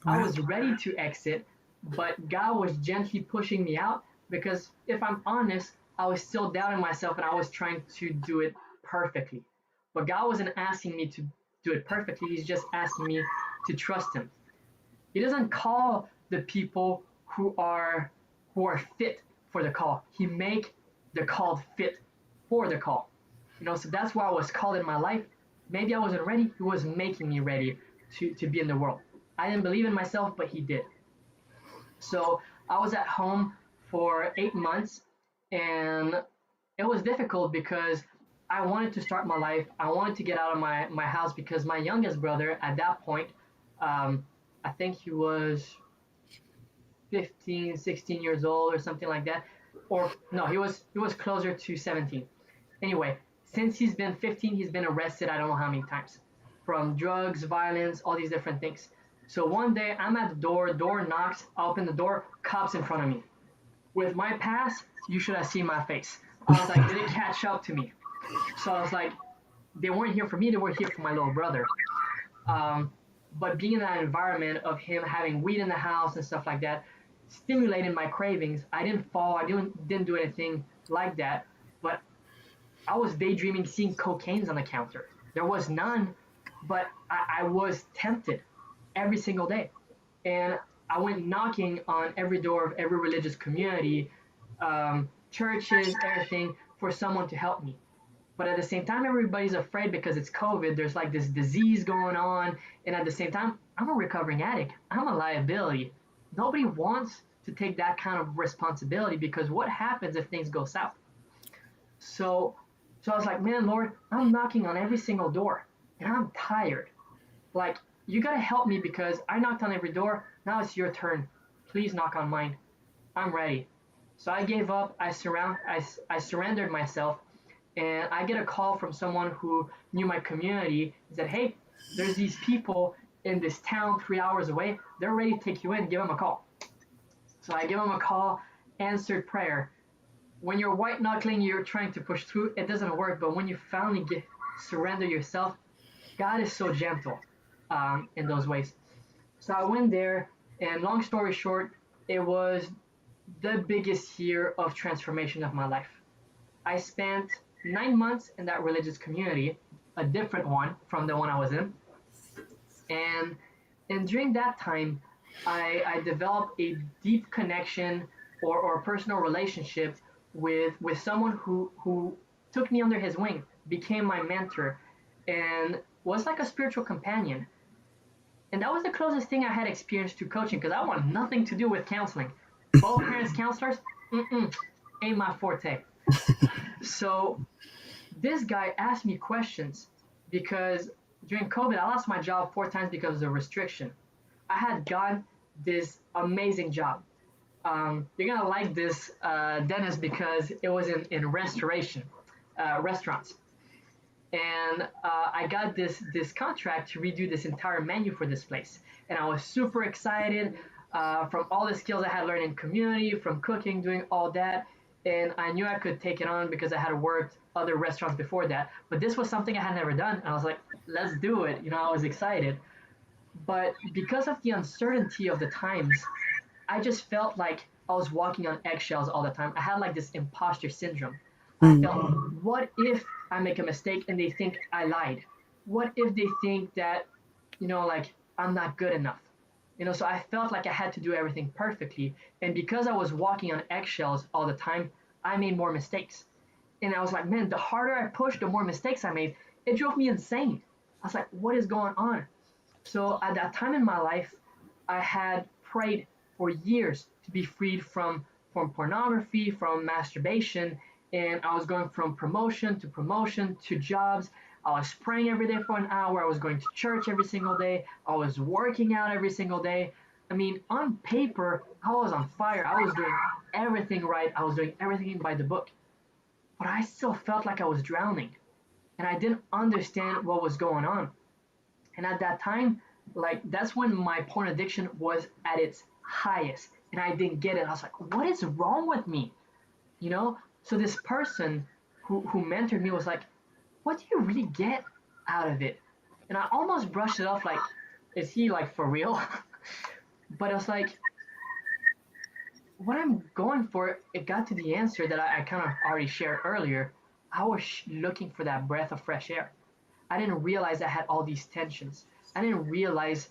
I wow. was ready to exit, but God was gently pushing me out because, if I'm honest, I was still doubting myself and I was trying to do it perfectly. But God wasn't asking me to do it perfectly, He's just asking me to trust Him. He doesn't call the people who are fit for the call. He make the called fit for the call. So that's why I was called in my life. Maybe I wasn't ready. He was making me ready to be in the world. I didn't believe in myself, but He did. So I was at home for 8 months, and it was difficult because I wanted to start my life. I wanted to get out of my house because my youngest brother at that point, um, I think he was 15, 16 years old or something like that. Or no, he was closer to 17. Anyway, since he's been 15, he's been arrested I don't know how many times, from drugs, violence, all these different things. So one day I'm at the door knocks, I open the door, cops in front of me. With my past, you should have seen my face. I was like, did it catch up to me? So I was like, they weren't here for me, they were here for my little brother. Um, but being in that environment of him having weed in the house and stuff like that stimulated my cravings. I didn't fall, I didn't do anything like that, but I was daydreaming seeing cocaine's on the counter. There was none, but I was tempted every single day. And I went knocking on every door of every religious community, churches, everything, for someone to help me. But at the same time, everybody's afraid because it's COVID. There's like this disease going on. And at the same time, I'm a recovering addict. I'm a liability. Nobody wants to take that kind of responsibility because what happens if things go south? So, so I was like, man, Lord, I'm knocking on every single door and I'm tired. Like, you gotta help me because I knocked on every door. Now it's your turn. Please knock on mine. I'm ready. So I gave up. I surrendered myself, and I get a call from someone who knew my community. He said, "Hey, there's these people in this town 3 hours away. They're ready to take you in. Give them a call." So I give them a call. Answered prayer. When you're white knuckling, you're trying to push through. It doesn't work. But when you finally surrender yourself, God is so gentle in those ways. So I went there, and long story short, it was the biggest year of transformation of my life. I spent 9 months in that religious community, a different one from the one I was in, and and during that time, I developed a deep connection or a personal relationship with someone who took me under his wing, became my mentor, and was like a spiritual companion. And that was the closest thing I had experienced to coaching because I want nothing to do with counseling. Both parents counselors, ain't my forte. So this guy asked me questions because during COVID, I lost my job 4 times because of the restriction. I had gotten this amazing job. You're gonna like this, Dennis, because it was in restoration, restaurants, and I got this contract to redo this entire menu for this place, and I was super excited from all the skills I had learned in community, from cooking, doing all that, and I knew I could take it on because I had worked other restaurants before that. But this was something I had never done, and I was like, let's do it. I was excited, but because of the uncertainty of the times, I just felt like I was walking on eggshells all the time. I had like this imposter syndrome. I Mm. felt, what if I make a mistake and they think I lied? What if they think that, like I'm not good enough? So I felt like I had to do everything perfectly. And because I was walking on eggshells all the time, I made more mistakes. And I was like, man, the harder I pushed, the more mistakes I made. It drove me insane. I was like, what is going on? So at that time in my life, I had prayed for years to be freed from pornography, from masturbation, and I was going from promotion to jobs. I was praying every day for an hour. I was going to church every single day. I was working out every single day. I mean, on paper, I was on fire. I was doing everything right. I was doing everything by the book. But I still felt like I was drowning, and I didn't understand what was going on. And at that time, like that's when my porn addiction was at its highest. And I didn't get it. I was like, what is wrong with me? So this person who mentored me was like, what do you really get out of it? And I almost brushed it off like, is he like for real? But I was like, what I'm going for, it got to the answer that I kind of already shared earlier. I was looking for that breath of fresh air. I didn't realize I had all these tensions. I didn't realize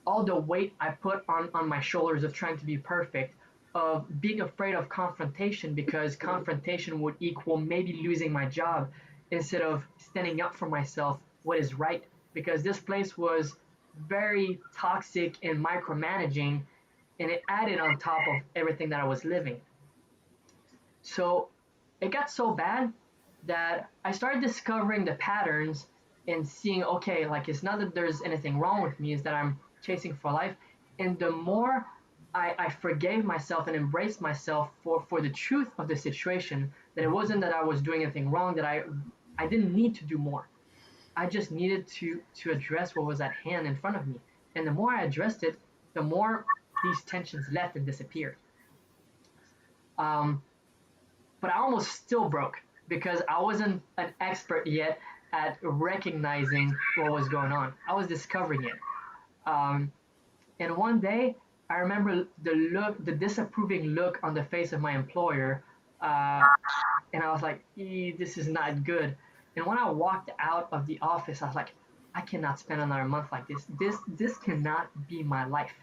all the weight I put on my shoulders of trying to be perfect, of being afraid of confrontation because confrontation would equal maybe losing my job instead of standing up for myself, what is right. Because this place was very toxic and micromanaging, and it added on top of everything that I was living. So it got so bad that I started discovering the patterns and seeing, okay, like it's not that there's anything wrong with me, it's that I'm chasing for life. And the more I forgave myself and embraced myself for the truth of the situation, that it wasn't that I was doing anything wrong, that I didn't need to do more. I just needed to address what was at hand in front of me. And the more I addressed it, the more these tensions left and disappeared. Um, but I almost still broke because I wasn't an expert yet at recognizing what was going on. I was discovering it. Um, and one day, I remember the disapproving look on the face of my employer, uh, and I was like, "This is not good." And when I walked out of the office, I was like, "I cannot spend another month like this. This cannot be my life."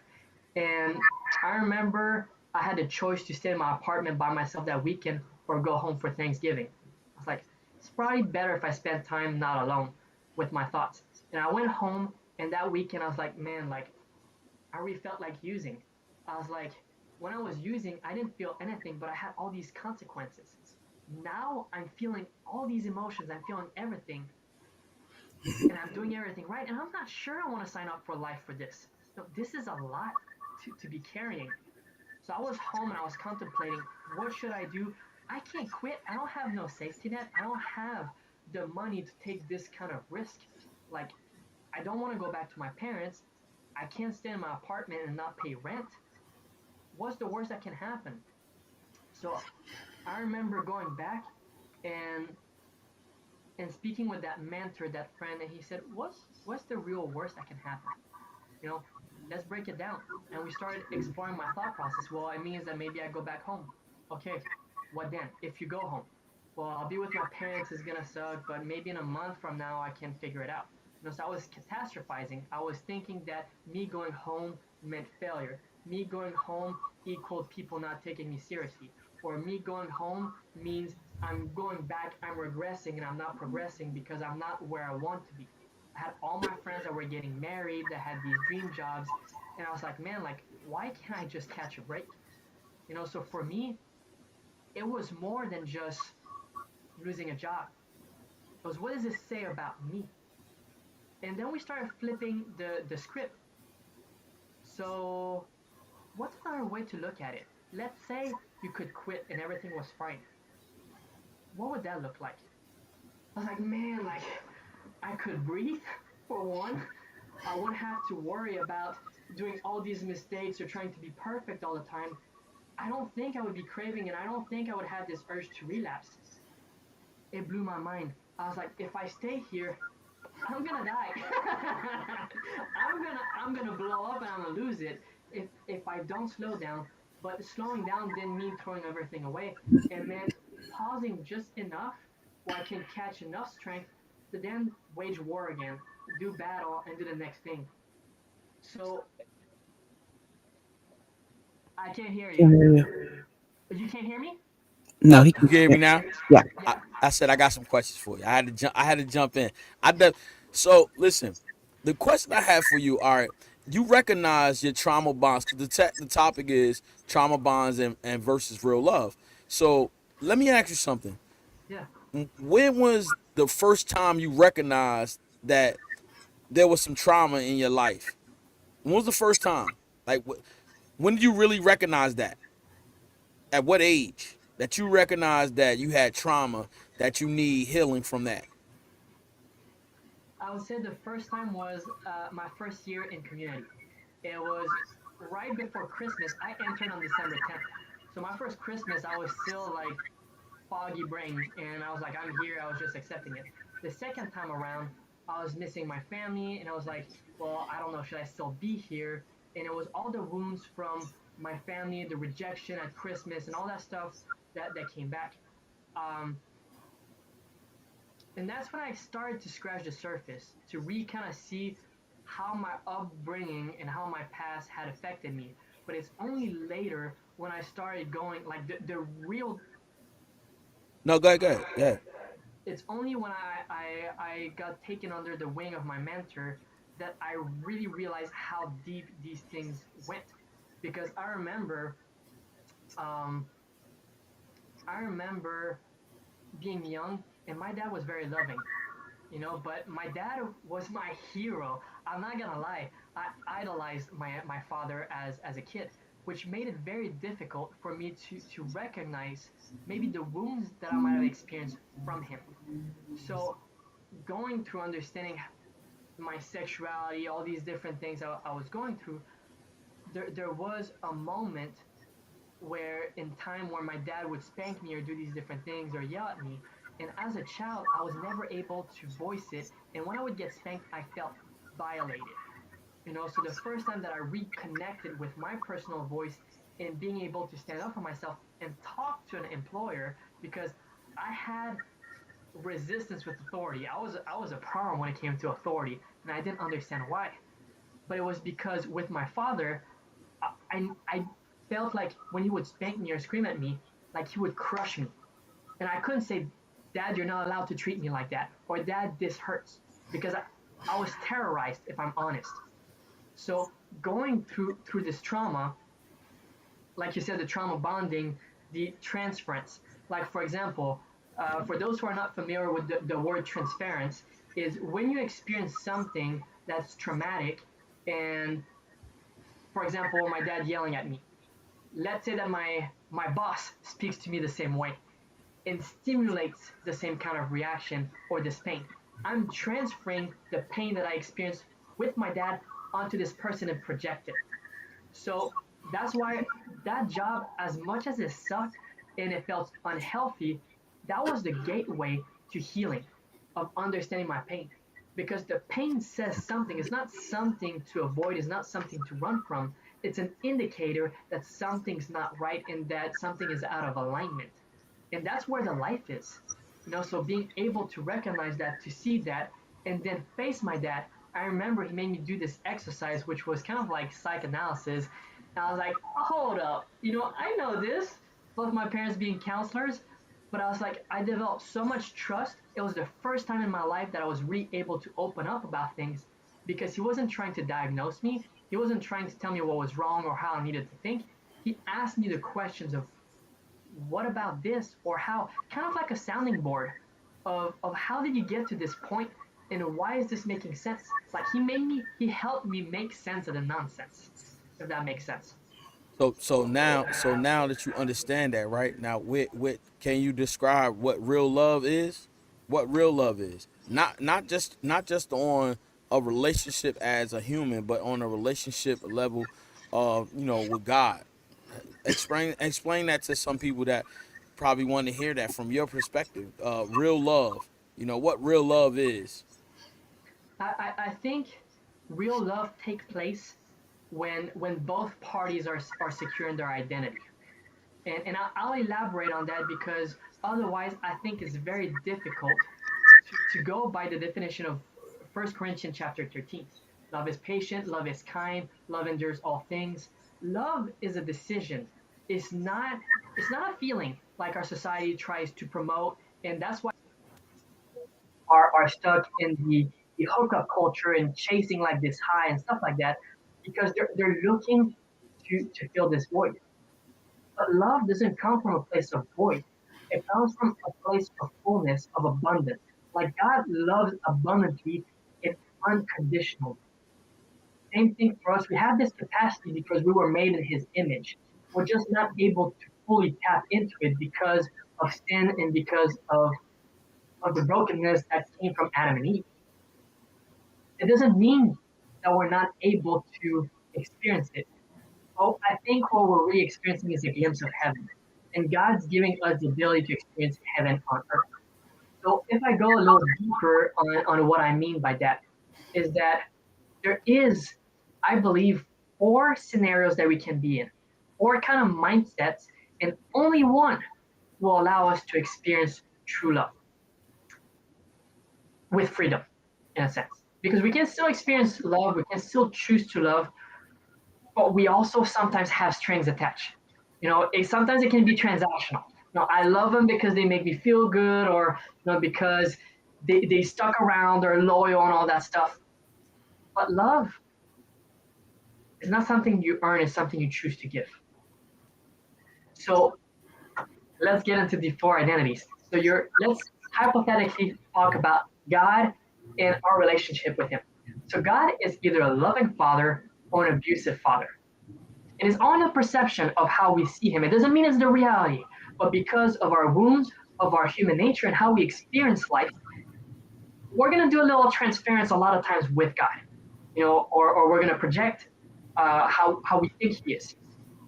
And I remember I had the choice to stay in my apartment by myself that weekend or go home for Thanksgiving. I was like, it's probably better if I spend time not alone with my thoughts. And I went home, and that weekend I was like, man, like I really felt like using. I was like, when I was using, I didn't feel anything, but I had all these consequences. Now I'm feeling all these emotions, I'm feeling everything, and I'm doing everything right. And I'm not sure I want to sign up for life for this. No, this is a lot to be carrying. So I was home and I was contemplating, what should I do? I can't quit. I don't have no safety net. I don't have the money to take this kind of risk. Like, I don't want to go back to my parents. I can't stay in my apartment and not pay rent. What's the worst that can happen? So I remember going back and speaking with that mentor, that friend, and he said, what's the real worst that can happen? You know, let's break it down. And we started exploring my thought process. Well, it means that maybe I go back home. Okay, what then? If you go home, well, I'll be with my parents. It's gonna suck, but maybe in a month from now I can figure it out. So I was catastrophizing. I was thinking that me going home meant failure. me going home equaled people not taking me seriously, or me going home means I'm going back, I'm regressing, and I'm not progressing because I'm not where I want to be. I had all my friends that were getting married, that had these dream jobs, and I was like, man, like, why can't I just catch a break? So for me, it was more than just losing a job. It was, what does this say about me? And then we started flipping the script. So what's another way to look at it? Let's say you could quit and everything was fine. What would that look like? I was like, man, like, I could breathe for one. I wouldn't have to worry about doing all these mistakes or trying to be perfect all the time. I don't think I would be craving, and I don't think I would have this urge to relapse. It blew my mind. I was like, if I stay here, I'm gonna die. I'm gonna blow up and I'm gonna lose it if I don't slow down. But slowing down didn't mean throwing everything away. It meant pausing just enough where I can catch enough strength to then wage war again, do battle, and do the next thing. So I can't hear you. You can't hear me? No, he You can. can hear me now? Yeah. Yeah. I said I got some questions for you. I had to jump in. So listen, the question I have for you are: you recognize your trauma bonds because the topic is trauma bonds and versus real love. So let me ask you something. Yeah. When was the first time you recognized that there was some trauma in your life? When was the first time? Like, when did you really recognize that? At what age that you recognize that you had trauma, that you need healing from that? I would say the first time was my first year in community. It was right before Christmas. I entered on December 10th. So my first Christmas, I was still like foggy brain, and I was like, I'm here. I was just accepting it. The second time around, I was missing my family, and I was like, well, I don't know, should I still be here? And it was all the wounds from my family, the rejection at Christmas, and all that stuff that came back. Um, and that's when I started to scratch the surface to kind of see how my upbringing and how my past had affected me. But it's only later when I started going like the real. No, go ahead, go ahead, go ahead. It's only when I got taken under the wing of my mentor that I really realized how deep these things went. Because um, I remember being young, and my dad was very loving, but my dad was my hero. I'm not gonna lie, I idolized my father as a kid, which made it very difficult for me to recognize maybe the wounds that I might have experienced from him. So going through understanding my sexuality, all these different things I was going through, there was a moment where in time where my dad would spank me or do these different things or yell at me. And as a child, I was never able to voice it. And when I would get spanked, I felt violated. So the first time that I reconnected with my personal voice and being able to stand up for myself and talk to an employer, because I had resistance with authority. I was a problem when it came to authority, and I didn't understand why. But it was because with my father, I felt like when he would spank me or scream at me, like he would crush me. And I couldn't say, Dad, you're not allowed to treat me like that. Or Dad, this hurts. Because I was terrorized, if I'm honest. So going through this trauma, like you said, the trauma bonding, the transference. Like, for example, for those who are not familiar with the word transference, is when you experience something that's traumatic, and for example, my dad yelling at me. Let's say that my boss speaks to me the same way and stimulates the same kind of reaction or this pain. I'm transferring the pain that I experienced with my dad onto this person and project it. So that's why that job, as much as it sucked and it felt unhealthy, that was the gateway to healing, of understanding my pain. Because the pain says something. It's not something to avoid, it's not something to run from. It's an indicator that something's not right and that something is out of alignment. And that's where the life is. So being able to recognize that, to see that, and then face my dad. I remember he made me do this exercise, which was kind of like psychoanalysis, And I was like, hold up, I know this. Both my parents being counselors, but I was like, I developed so much trust. It was the first time in my life that I was really able to open up about things because he wasn't trying to diagnose me. He wasn't trying to tell me what was wrong or how I needed to think. He asked me the questions of what about this or how, kind of like a sounding board of how did you get to this point and why is this making sense? Like he helped me make sense of the nonsense, if that makes sense. So now that you understand that, right now, with can you describe what real love is? What real love is? Not just on a relationship as a human, but on a relationship level, with God. Explain that to some people that probably want to hear that from your perspective. Real love. What real love is. I think real love takes place when both parties are secure in their identity. And I'll elaborate on that because otherwise I think it's very difficult to go by the definition of 1 Corinthians chapter 13. Love is patient, love is kind, love endures all things. Love is a decision. It's not it's not a feeling like our society tries to promote, and that's why are stuck in the hookup culture and chasing like this high and stuff like that because they're looking to fill this void. But love doesn't come from a place of void. It comes from a place of fullness, of abundance. Like God loves abundantly and unconditionally. Same thing for us. We have this capacity because we were made in His image. We're just not able to fully tap into it because of sin and because of the brokenness that came from Adam and Eve. It doesn't mean that we're not able to experience it. Oh, I think what we're really experiencing is a glimpse of heaven. And God's giving us the ability to experience heaven on earth. So if I go a little deeper on what I mean by that, is that there is, I believe, four scenarios that we can be in, four kind of mindsets, and only one will allow us to experience true love with freedom, in a sense. Because we can still experience love, we can still choose to love, but we also sometimes have strings attached. Sometimes it can be transactional. I love them because they make me feel good, or because they stuck around, they're loyal, and all that stuff. But love is not something you earn; it's something you choose to give. So let's get into the four identities. Let's hypothetically talk about God and our relationship with Him. So God is either a loving father or an abusive father. It is on the perception of how we see Him. It doesn't mean it's the reality, but because of our wounds, of our human nature, and how we experience life, we're going to do a little transference a lot of times with God, or we're going to project how we think He is.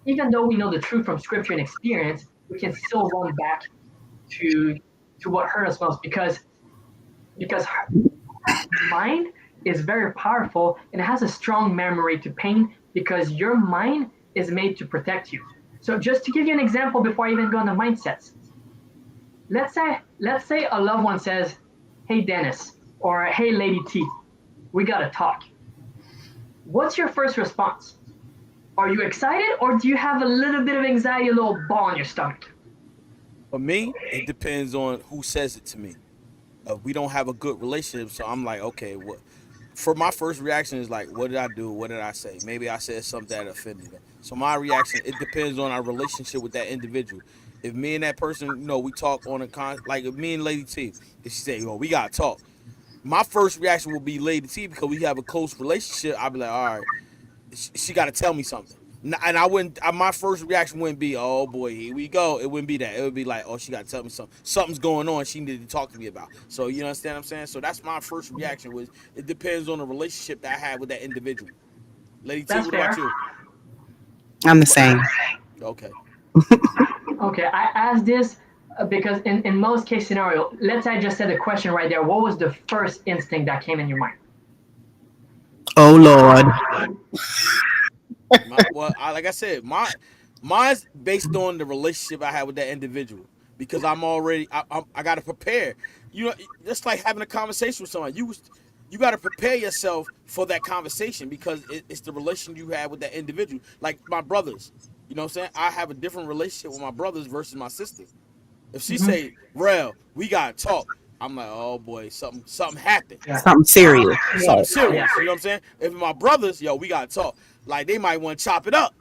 Even though we know the truth from Scripture and experience, we can still run back to what hurt us most because mind is very powerful and it has a strong memory to pain because your mind is made to protect you. So just to give you an example before I even go into mindsets, let's say a loved one says, "Hey Dennis," or "Hey Lady T, we gotta talk." What's your first response? Are you excited or do you have a little bit of anxiety, a little ball in your stomach? For me, it depends on who says it to me. We don't have a good relationship, so I'm like, okay, what? For my first reaction is like, what did I do? What did I say? Maybe I said something that offended them. So my reaction, it depends on our relationship with that individual. If me and that person, we talk on a like if me and Lady T, if she say, we gotta talk, my first reaction will be Lady T because we have a close relationship. I'll be like, all right, she got to tell me something. And I wouldn't. My first reaction wouldn't be, "Oh boy, here we go." It wouldn't be that. It would be like, "Oh, she got to tell me something. Something's going on. She needed to talk to me about." So you understand what I'm saying? So that's my first reaction. Was it depends on the relationship that I had with that individual. Lady T, That's what about fair. you? I'm the same. Okay. Okay, I asked this because in most case scenario, let's say I just said the question right there. What was the first instinct that came in your mind? Oh Lord. Like I said, mine's based on the relationship I had with that individual because I'm already I got to prepare. Just like having a conversation with someone. you got to prepare yourself for that conversation because it's the relation you have with that individual. Like my brothers, you know what I'm saying? I have a different relationship with my brothers versus my sister. If she Hmm. say, "Rel, we gotta talk," I'm like, "Oh boy, something happened, Yeah. Something serious. something Right. Yeah. serious." You know what I'm saying? If my brothers, yo, we gotta talk. Like they might want to chop it up.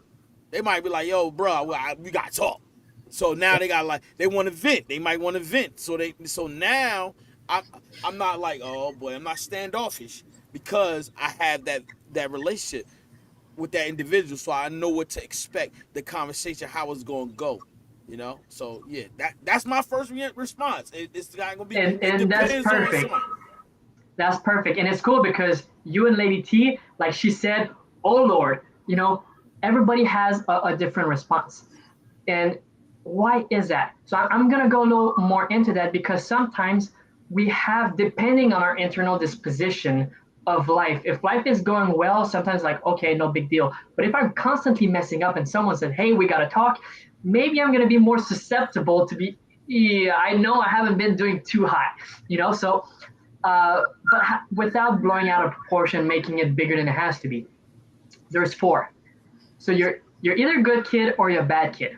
They might be like, "Yo, bro, we gotta talk." So now they got like they want to vent. They might want to vent. So now I'm I'm not like, oh boy, I'm not standoffish because I have that relationship with that individual, so I know what to expect. The conversation, how it's gonna go. You know, so yeah, that's my first response. It's not gonna be. It And that's depends on perfect. someone. That's perfect. And it's cool because you and Lady T, like she said, oh Lord, everybody has a different response. And why is that? So I'm going to go a little more into that because sometimes we have, depending on our internal disposition of life, if life is going well, sometimes like, okay, no big deal. But if I'm constantly messing up and someone said, hey, we got to talk, maybe I'm going to be more susceptible to be, yeah, I know I haven't been doing too high, so but without blowing out of proportion, making it bigger than it has to be. There's four. So you're either a good kid or you're a bad kid.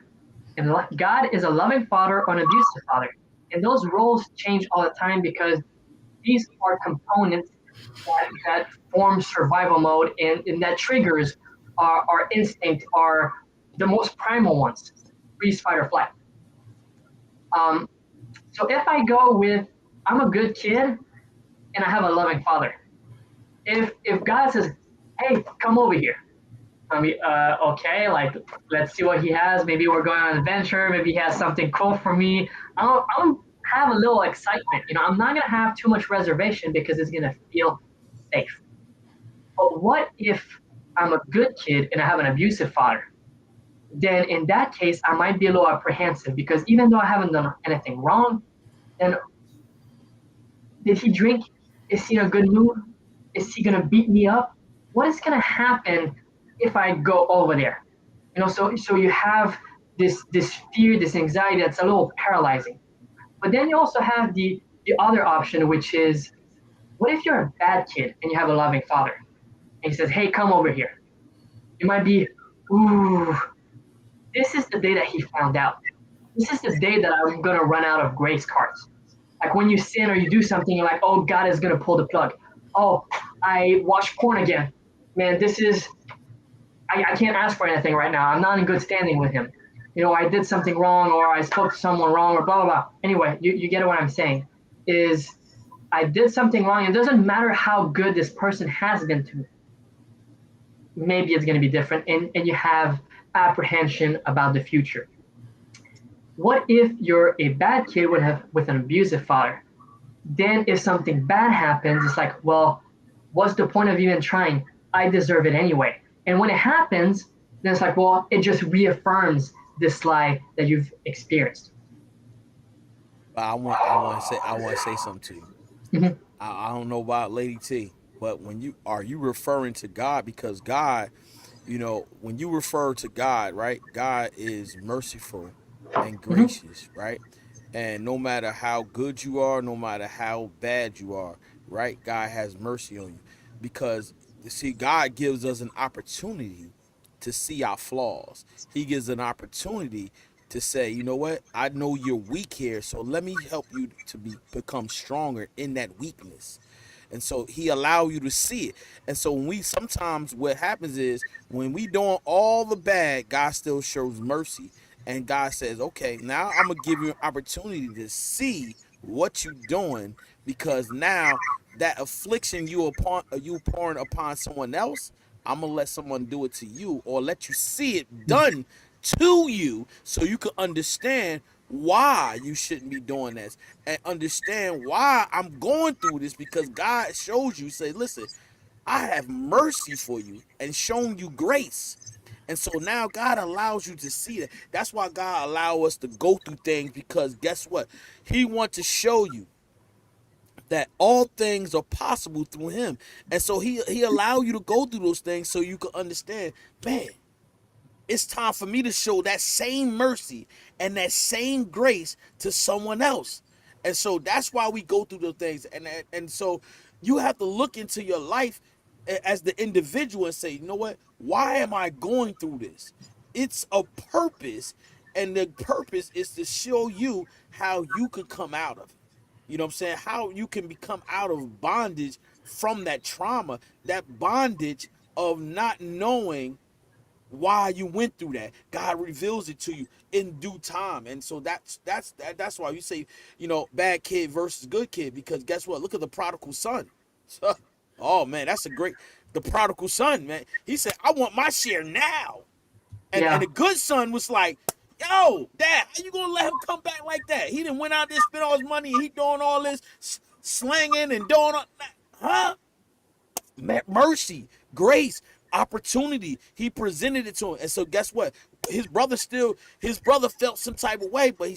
And God is a loving father or an abusive father. And those roles change all the time because these are components that form survival mode and that triggers our instinct are the most primal ones, freeze, fight, or flight. Um, so if I go with I'm a good kid and I have a loving father, if God says, "Hey, come over here," I mean, okay, like let's see what he has. Maybe we're going on an adventure. Maybe he has something cool for me. I'll have a little excitement. I'm not gonna have too much reservation because it's gonna feel safe. But what if I'm a good kid and I have an abusive father? Then in that case, I might be a little apprehensive because even though I haven't done anything wrong, then did he drink? Is he in a good mood? Is he gonna beat me up? What is gonna happen if I go over there? So you have this fear, this anxiety that's a little paralyzing. But then you also have the other option, which is what if you're a bad kid and you have a loving father and he says, "Hey, come over here." You might be, "Ooh, this is the day that he found out. This is the day that I'm gonna run out of grace cards." Like when you sin or you do something, you're like, "Oh, God is gonna pull the plug." Oh, I watched porn again. Man, this is I can't ask for anything right now. I'm not in good standing with him. I did something wrong or I spoke to someone wrong or blah blah blah. Anyway, you get what I'm saying. Is I did something wrong. It doesn't matter how good this person has been to me. Maybe it's going to be different, and you have apprehension about the future. What if you're a bad kid with an abusive father? Then if something bad happens, it's like, well, what's the point of even trying? I deserve it anyway. And when it happens, then it's like, well, it just reaffirms this lie that you've experienced. But I want to say something to you. Mhm. I don't know about Lady T, but when you referring to God because God, when you refer to God, right? God is merciful and Mhm. gracious, right? And no matter how good you are, no matter how bad you are, right? God has mercy on you because see, God gives us an opportunity to see our flaws. He gives an opportunity to say, you know what? I know you're weak here, so let me help you to become stronger in that weakness. And so he allow you to see it. And so when we sometimes what happens is when we doing all the bad, God still shows mercy. And God says, okay, now I'm gonna give you an opportunity to see what you doing because now that affliction you pouring upon someone else, I'm gonna let someone do it to you or let you see it done to you so you can understand why you shouldn't be doing this and understand why I'm going through this because God shows you, say, listen, I have mercy for you and shown you grace. And so now God allows you to see that. That's why God allow us to go through things because guess what? He wants to show you that all things are possible through him. And so he allow you to go through those things so you can understand, man, it's time for me to show that same mercy and that same grace to someone else. And so that's why we go through those things. And so You have to look into your life as the individual and say, you know what? Why am I going through this? It's a purpose, and the purpose is to show you how you could come out of it. You know what I'm saying? How you can become out of bondage from that trauma, that bondage of not knowing why you went through that. God reveals it to you in due time. And so that's why you say, bad kid versus good kid, because guess what? Look at the prodigal son. Oh man, that's a great the prodigal son, man. He said, I want my share now. And Yeah. the good son was like, yo, dad, how you gonna let him come back like that? He didn't went out there, spent all his money, and he doing all this slanging and doing all that. Huh? Mercy, grace, opportunity. He presented it to him. And so guess what? His brother felt some type of way, but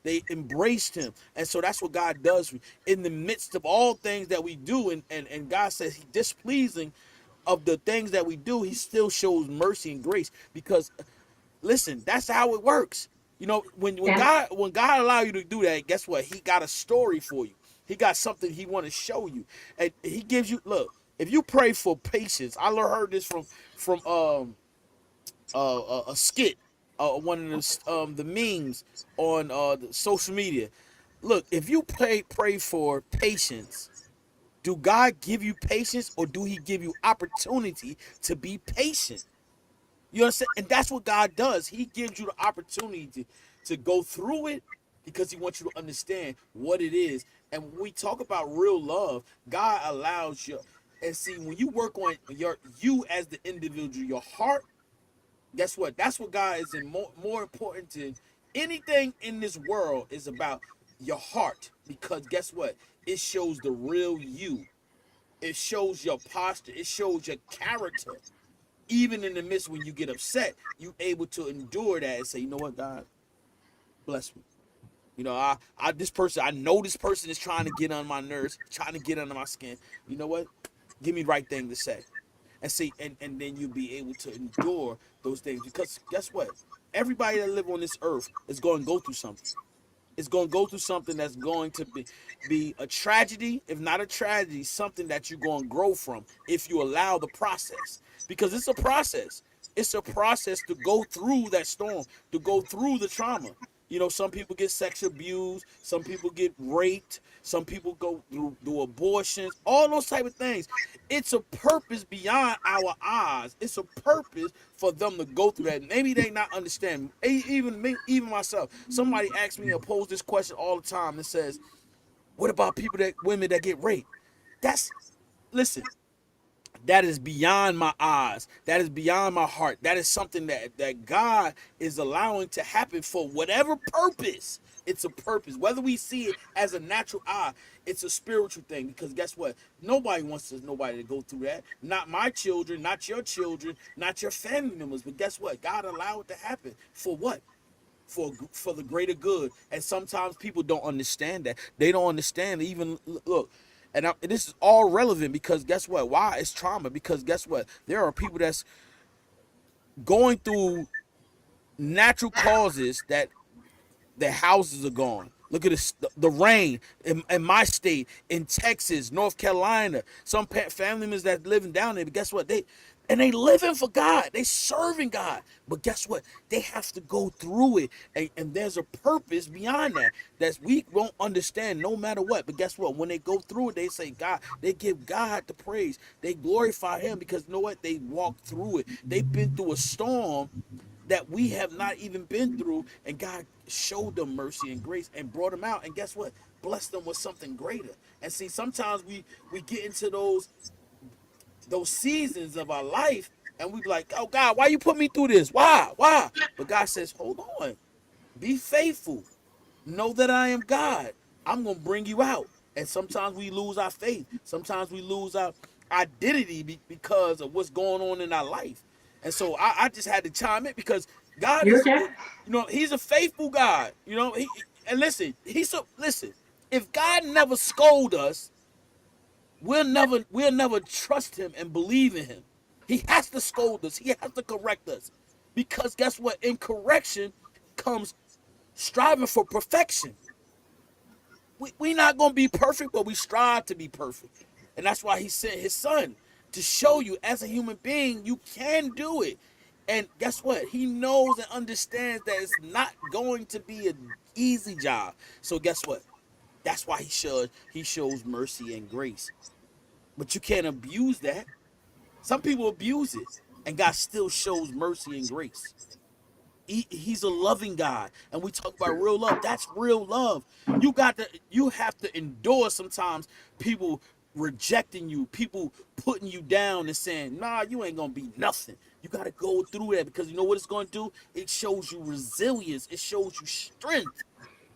they embraced him. And so that's what God does in the midst of all things that we do. And God says he displeasing of the things that we do, he still shows mercy and grace, because listen, that's how it works. When And God allow you to do that, guess what? He got a story for you. He got something he want to show you, and he gives you. Look, if you pray for patience, I heard this from a skit, one of the memes on the social media. Look, if you pray for patience, do God give you patience, or do He give you opportunity to be patient? You understand? And that's what God does. He gives you the opportunity to go through it, because he wants you to understand what it is. And when we talk about real love, God allows you. And see, when you work on you as the individual, your heart, guess what? That's what God is in more important than anything in this world is about your heart. Because guess what? It shows the real you. It shows your posture. It shows your character. Even in the midst when you get upset, you able to endure that and say, you know what, God, bless me. I know this person is trying to get on my nerves, trying to get under my skin. You know what? Give me the right thing to say. And see, and then you'll be able to endure those things. Because guess what? Everybody that live on this earth is going to go through something. It's going to go through something that's going to be a tragedy. If not a tragedy, something that you're going to grow from if you allow the process. Because it's a process. It's a process to go through that storm, to go through the trauma. Some people get sexual abuse, some people get raped, some people go through abortions, all those type of things. It's a purpose beyond our eyes. It's a purpose for them to go through that. Maybe they not understand. Even me, even myself. Somebody asks me or pose this question all the time that says, "What about women that get raped?" That's Listen. That is beyond my eyes. That is beyond my heart. That is something that God is allowing to happen for whatever purpose. It's a purpose. Whether we see it as a natural eye, it's a spiritual thing. Because guess what? Nobody wants nobody to go through that. Not my children, not your children, not your family members. But guess what? God allowed it to happen. For what? For the greater good. And sometimes people don't understand that. They don't understand. Even look, this is all relevant, because guess what? Why it's trauma? Because guess what? There are people that's going through natural causes that their houses are gone. Look at this, the rain in my state, in Texas, North Carolina. Some family members that living down there, but guess what? They living for God. They serving God. But guess what? They have to go through it. And there's a purpose beyond that we won't understand no matter what. But guess what? When they go through it, they say God, they give God the praise. They glorify him, because you know what? They walked through it. They've been through a storm that we have not even been through, and God showed them mercy and grace and brought them out. And guess what? Blessed them with something greater. And see, sometimes we get into those seasons of our life, and we be like, oh God, why you put me through this? Why? But God says, hold on, be faithful. Know that I am God. I'm going to bring you out. And sometimes we lose our faith. Sometimes we lose our identity because of what's going on in our life. And so I just had to chime in, because God you is, okay? he's a faithful God. And listen, if God never scold us, we'll never trust him and believe in him. He has to scold us. He has to correct us. Because guess what? In correction comes striving for perfection. We not gonna be perfect, but we strive to be perfect. And that's why he sent his son to show you as a human being you can do it. And guess what? He knows and understands that it's not going to be an easy job. So guess what? That's why he shows mercy and grace. But you can't abuse that. Some people abuse it, and God still shows mercy and grace. He's a loving God, and we talk about real love. That's real love. You have to endure sometimes people rejecting you, people putting you down and saying, "Nah, you ain't gonna be nothing." You got to go through that because you know what it's going to do. It shows you resilience. It shows you strength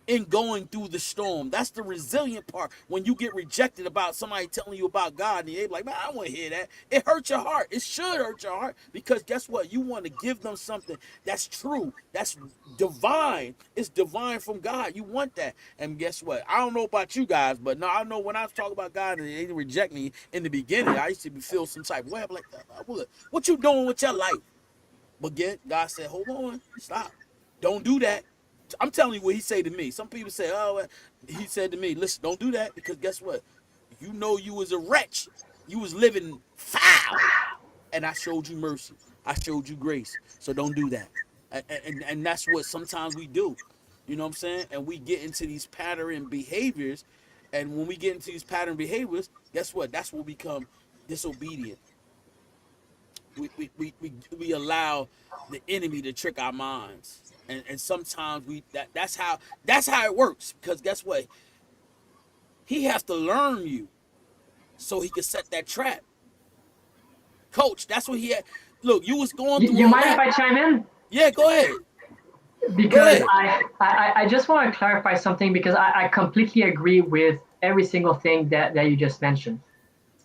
in going through the storm. That's the resilient part. When you get rejected about somebody telling you about God, and you're like, man, I don't want to hear that. It hurts your heart. It should hurt your heart because guess what? You want to give them something that's true, that's divine. It's divine from God. You want that. And guess what? I don't know about you guys, but no, I know when I was talking about God and they reject me in the beginning, I used to feel some type of way. I'm like, what you doing with your life? But God said, hold on, stop. Don't do that. I'm telling you what he said to me. Some people say, oh, he said to me, listen, don't do that because guess what? You know you was a wretch. You was living foul. And I showed you mercy. I showed you grace. So don't do that. And that's what sometimes we do. You know what I'm saying? And we get into these pattern behaviors. And when we get into these pattern behaviors, guess what? That's when we become disobedient. We allow the enemy to trick our minds. And sometimes that's how it works. Because guess what? He has to learn you so he can set that trap. Coach, that's what he had. Look, you was going through You all mind that. if I chime in? Yeah, go ahead. Because I just want to clarify something because I completely agree with every single thing that you just mentioned.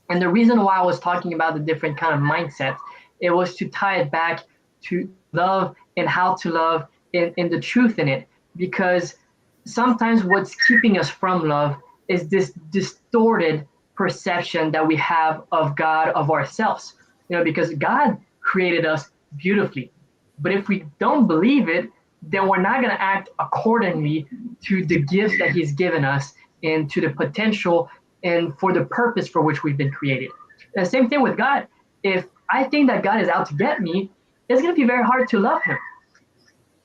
And the reason why I was talking about the different kind of mindsets, it was to tie it back to love and how to love in the truth in it. Because sometimes what's keeping us from love is this distorted perception that we have of God, of ourselves. Because God created us beautifully. But if we don't believe it, then we're not going to act accordingly to the gifts that he's given us and to the potential and for the purpose for which we've been created. And the same thing with God. If I think that God is out to get me, it's going to be very hard to love him.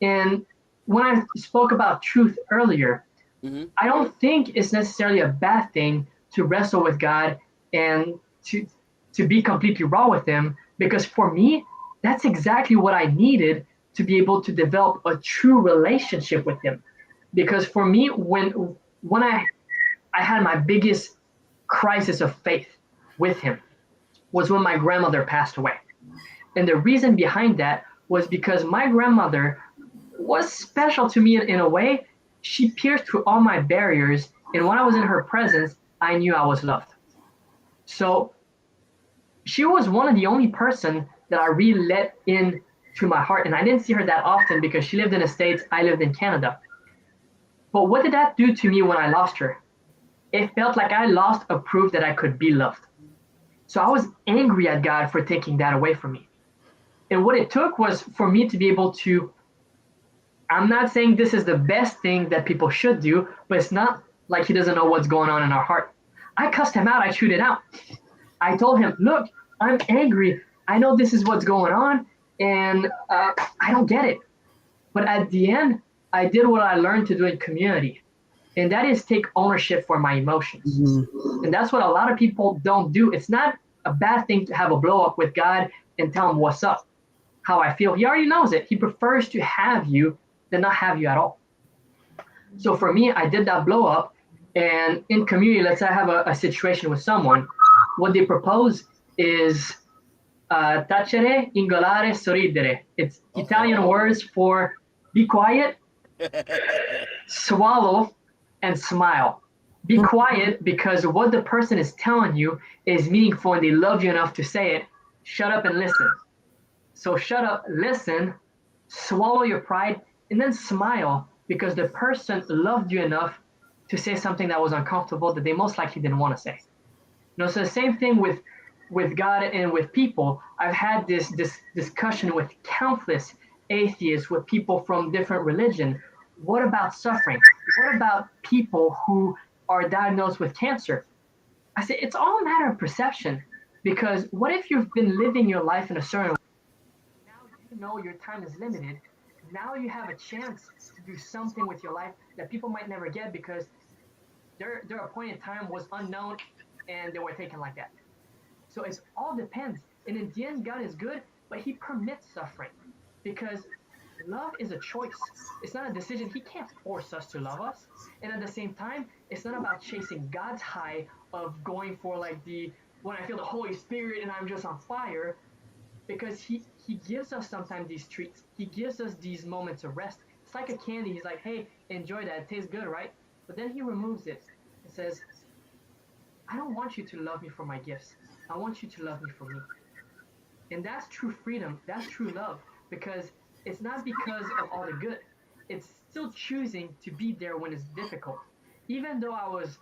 And when I spoke about truth earlier, I don't think it's necessarily a bad thing to wrestle with God and to be completely raw with him, because for me, that's exactly what I needed to be able to develop a true relationship with him. Because for me, when I had my biggest crisis of faith with him was when my grandmother passed away. And the reason behind that was because my grandmother was special to me in a way. She pierced through all my barriers, and when I was in her presence, I knew I was loved. So she was one of the only person that I really let in to my heart, and I didn't see her that often because she lived in the States, I lived in Canada. But what did that do to me when I lost her? It felt like I lost a proof that I could be loved. So I was angry at God for taking that away from me. And what it took was for me to be able to, I'm not saying this is the best thing that people should do, but it's not like he doesn't know what's going on in our heart. I cussed him out. I chewed it out. I told him, look, I'm angry. I know this is what's going on, and I don't get it. But at the end, I did what I learned to do in community, and that is take ownership for my emotions. And that's what a lot of people don't do. It's not a bad thing to have a blow up with God and tell him what's up, how I feel. He already knows it. He prefers to have you than not have you at all. So for me, I did that blow up, and in community, let's say I have a situation with someone, what they propose is tacere, ingolare, sorridere. It's Italian words for be quiet, swallow, and smile. Be quiet because what the person is telling you is meaningful and they love you enough to say it. Shut up and listen. So shut up, listen, swallow your pride, and then smile because the person loved you enough to say something that was uncomfortable that they most likely didn't want to say. So the same thing with God and with people. I've had this discussion with countless atheists, with people from different religion. What about suffering? What about people who are diagnosed with cancer? I say it's all a matter of perception. Because what if you've been living your life in a certain way? Now you know your time is limited. Now you have a chance to do something with your life that people might never get because their appointed time was unknown and they were taken like that. So it all depends. And in the end, God is good, but He permits suffering because love is a choice. It's not a decision. He can't force us to love us. And at the same time, it's not about chasing God's high of going for like the when I feel the Holy Spirit and I'm just on fire because he gives us sometimes these treats. He gives us these moments of rest. It's like a candy. He's like, hey, enjoy that. It tastes good, right? But then he removes it and says, I don't want you to love me for my gifts. I want you to love me for me. And that's true freedom. That's true love because it's not because of all the good. It's still choosing to be there when it's difficult. Even though I was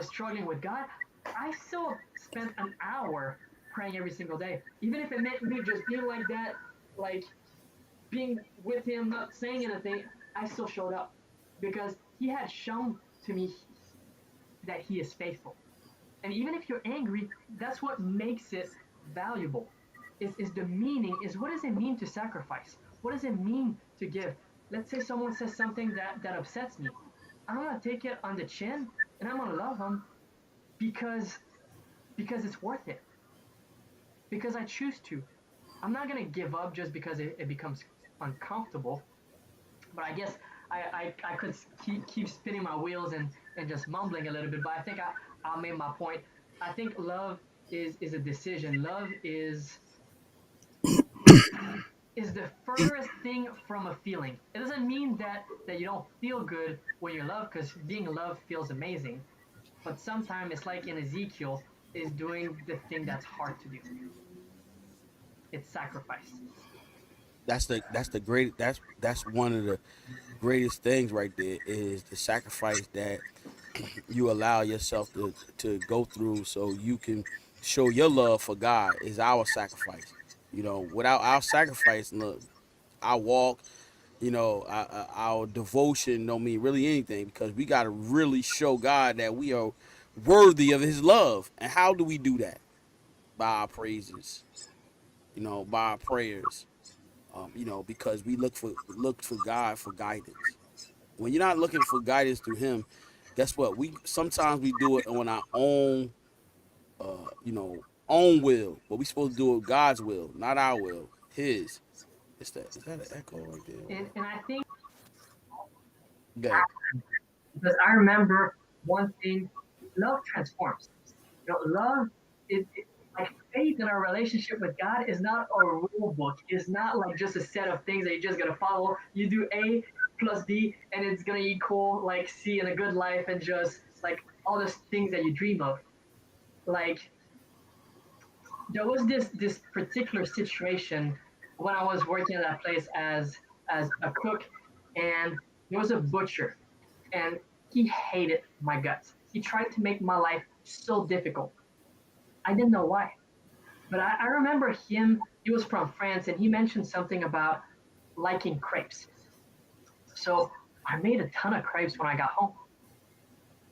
struggling with God, I still spent an hour praying every single day. Even if it meant me just being like that, like being with him, not saying anything, I still showed up because he had shown to me that he is faithful. And even if you're angry, that's what makes it valuable. Is the meaning, is what does it mean to sacrifice? What does it mean to give? Let's say someone says something that upsets me. I'm gonna take it on the chin and I'm gonna love them because because it's worth it. Because I choose to. I'm not gonna give up just because it becomes uncomfortable. But I guess I could keep spinning my wheels and just mumbling a little bit. But I think I made my point. I think love is a decision. Love is the furthest thing from a feeling. It doesn't mean that you don't feel good when you love, because being loved feels amazing. But sometimes it's like in Ezekiel is doing the thing that's hard to do. It's sacrifice. That's the great that's one of the greatest things right there is the sacrifice that you allow yourself to go through so you can show your love for God is our sacrifice. Without our sacrifice, look, our walk, our devotion don't mean really anything because we got to really show God that we are worthy of His love. And how do we do that? By our praises, by our prayers. Because we look for God for guidance. When you're not looking for guidance through Him, guess what? We sometimes we do it on our own, own will, but we supposed to do it God's will, not our will, His. Is that an echo right there? And I think Good. because I remember one thing: love transforms. Love is like faith in our relationship with God is not a rule book. It's not like just a set of things that you just gotta follow. You do A plus B and it's gonna equal like C in a good life and just like all those things that you dream of. Like there was this particular situation when I was working at that place as a cook, and there was a butcher, and he hated my guts. He tried to make my life so difficult. I didn't know why. But I remember him, he was from France, and he mentioned something about liking crepes. So I made a ton of crepes when I got home.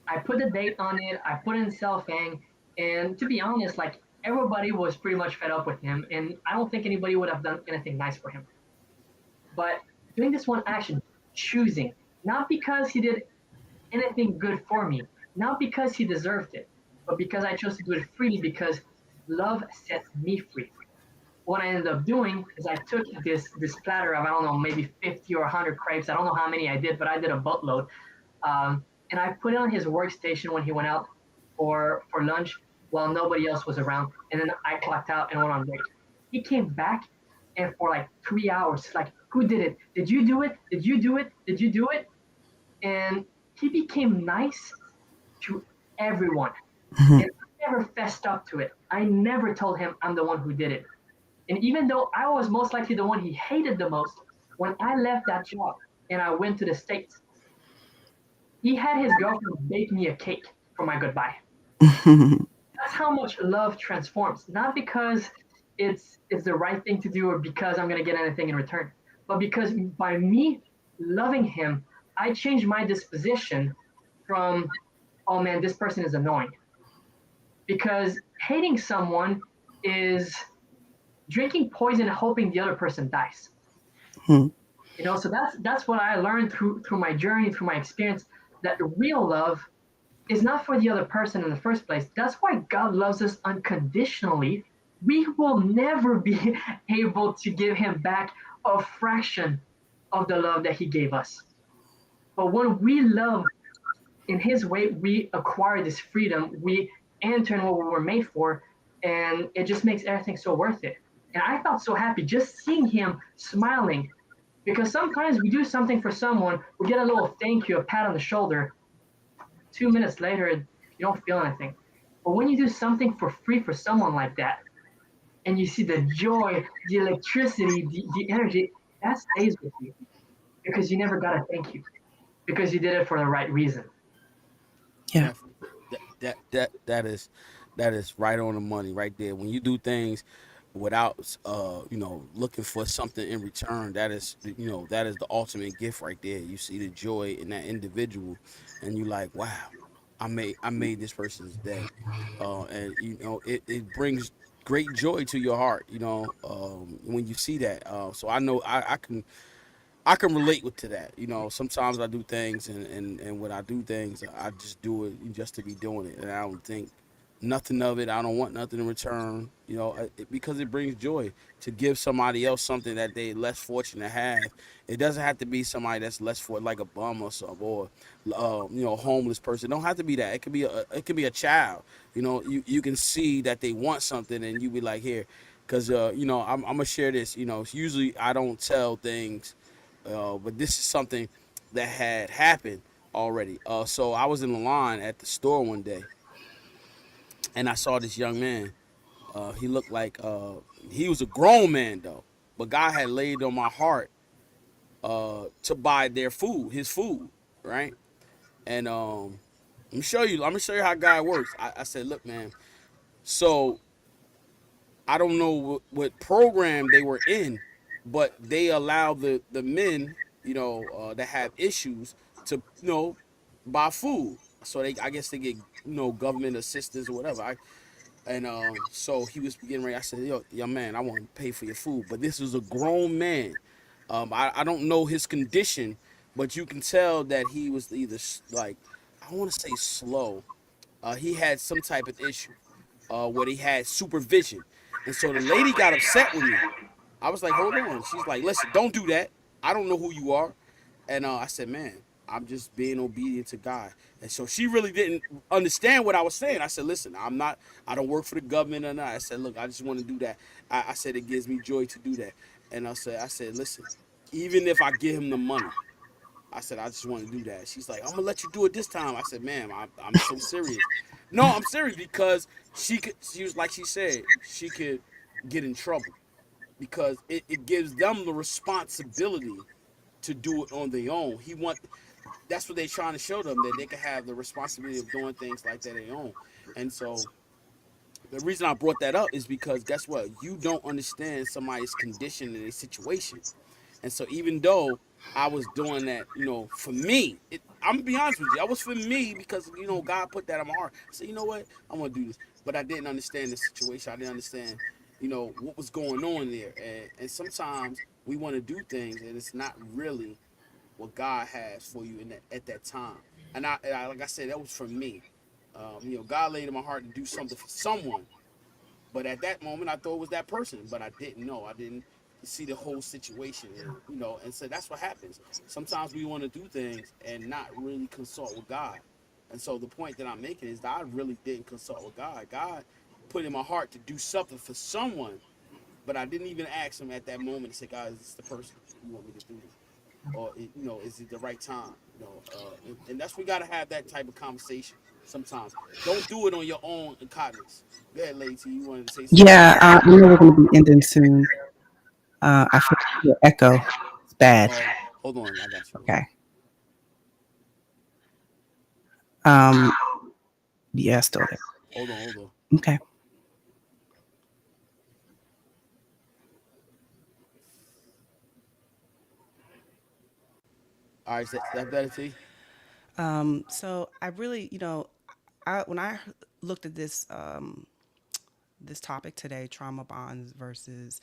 I put the date on it, I put it in cellophane, and to be honest, like everybody was pretty much fed up with him, and I don't think anybody would have done anything nice for him. But doing this one action, choosing, not because he did anything good for me, not because he deserved it, but because I chose to do it freely because love set me free. What I ended up doing is I took this platter of I don't know maybe 50 or 100 crepes. I don't know how many I did, but I did a boatload. And I put it on his workstation when he went out for lunch while nobody else was around. And then I clocked out and went on break. He came back and for like 3 hours, like, who did it? Did you do it? Did you do it? Did you do it? And he became nice to everyone. And I never fessed up to it. I never told him I'm the one who did it. And even though I was most likely the one he hated the most, when I left that job and I went to the States, he had his girlfriend bake me a cake for my goodbye. That's how much love transforms. Not because it's the right thing to do or because I'm gonna get anything in return, but because by me loving him, I changed my disposition from, oh man, this person is annoying, because hating someone is drinking poison hoping the other person dies. Hmm. So that's what I learned through my journey, through my experience, that real love is not for the other person in the first place. That's why God loves us unconditionally. We will never be able to give him back a fraction of the love that he gave us. But when we love in his way, we acquire this freedom. We enter in what we were made for, and it just makes everything so worth it. And I felt so happy just seeing him smiling, because sometimes we do something for someone, we get a little thank you, a pat on the shoulder. 2 minutes later, you don't feel anything. But when you do something for free for someone like that, and you see the joy, the electricity, the energy, that stays with you because you never got a thank you because you did it for the right reason. Yeah. Definitely. That is right on the money right there. When you do things without looking for something in return, that is the ultimate gift right there. You see the joy in that individual, and you like, wow, I made this person's day, and it brings great joy to your heart. When you see that. So I know I can relate with to that. Sometimes I do things, and when I do things, I just do it just to be doing it, and I don't think nothing of it. I don't want nothing in return. Because it brings joy to give somebody else something that they less fortunate to have. It doesn't have to be somebody that's less for like a bum or something, or homeless person. It don't have to be that. It could be a child. You can see that they want something, and you be like, here, because I'm gonna share this. Usually I don't tell things, but this is something that had happened already. So I was in the line at the store one day, and I saw this young man. He looked like he was a grown man though, but God had laid on my heart to buy their food, his food, right? And I'm gonna show you how God works. I said, look, man. So I don't know what program they were in, but they allow the men, that have issues to, buy food. So I guess they get, government assistance or whatever. So he was getting ready. I said, yo, young man, I want to pay for your food, but this is a grown man. I don't know his condition, but you can tell that he was either like, I want to say slow. He had some type of issue where he had supervision. And so the lady got upset with me. I was like, hold on. She's like, listen, don't do that. I don't know who you are. And I said, man, I'm just being obedient to God. And so she really didn't understand what I was saying. I said, listen, I don't work for the government or not. I said, look, I just want to do that. I said, it gives me joy to do that. And I said, listen, even if I give him the money, I said, I just want to do that. She's like, I'm gonna let you do it this time. I said, ma'am, I'm so serious. No, I'm serious because she was like she said, she could get in trouble because it gives them the responsibility to do it on their own. That's what they're trying to show them, that they can have the responsibility of doing things like that on their own. And so the reason I brought that up is because guess what? You don't understand somebody's condition and their situation. And so even though I was doing that, for me, I'm gonna be honest with you, I was for me because God put that in my heart. I said, you know what, I'm gonna do this, but I didn't understand the situation. I didn't understand, what was going on there, and sometimes we want to do things and it's not really what God has for you at that time. And I, like I said, that was for me. God laid in my heart to do something for someone, but at that moment, I thought it was that person, but I didn't know. I didn't see the whole situation, and so that's what happens. Sometimes we want to do things and not really consult with God. And so the point that I'm making is that I really didn't consult with God. God put in my heart to do something for someone, but I didn't even ask him at that moment to say, God, is this the person you want me to do this? Or is it the right time? And that's we got to have that type of conversation sometimes. Don't do it on your own incontinence. Go ahead, Lady T. You wanted to say something? Yeah. I know we're going to be ending soon. I feel the echo. It's bad. Oh, hold on, I got you. Hold on. Okay. Um. Yeah, still there. Hold on, hold on. Okay. All right, is that better, T? So I really, When I looked at this topic today, trauma bonds versus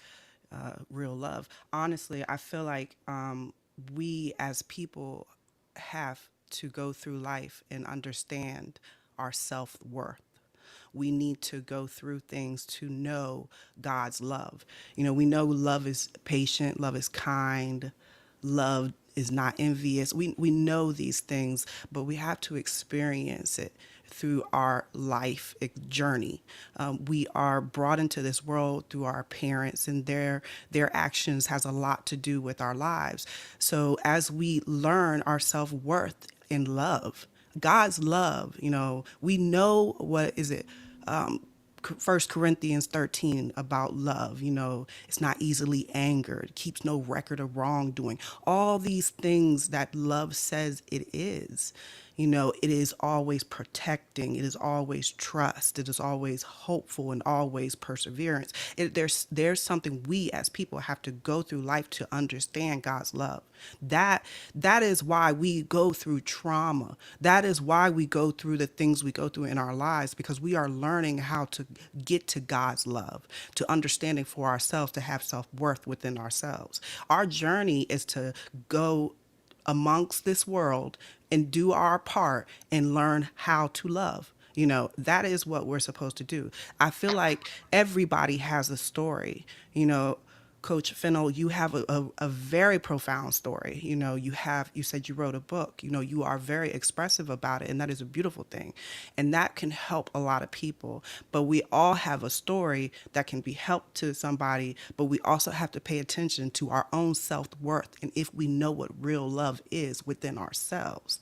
real love. Honestly, I feel like we as people have to go through life and understand our self worth. We need to go through things to know God's love. We know love is patient, love is kind, love is not envious. We know these things, but we have to experience it through our life journey. We are brought into this world through our parents, and their actions has a lot to do with our lives. So as we learn our self worth in love, God's love, we know what is it. 1 Corinthians 13 about love, it's not easily angered, keeps no record of wrongdoing. All these things that love says it is. It is always protecting, it is always trust, it is always hopeful and always perseverance. There's something we as people have to go through life to understand God's love. That is why we go through trauma. That is why we go through the things we go through in our lives, because we are learning how to get to God's love, to understanding for ourselves, to have self-worth within ourselves. Our journey is to go amongst this world and do our part and learn how to love. That is what we're supposed to do. I feel like everybody has a story. Coach Fennel, you have a very profound story. You said you wrote a book. You are very expressive about it, and that is a beautiful thing. And that can help a lot of people. But we all have a story that can be helped to somebody, but we also have to pay attention to our own self-worth and if we know what real love is within ourselves.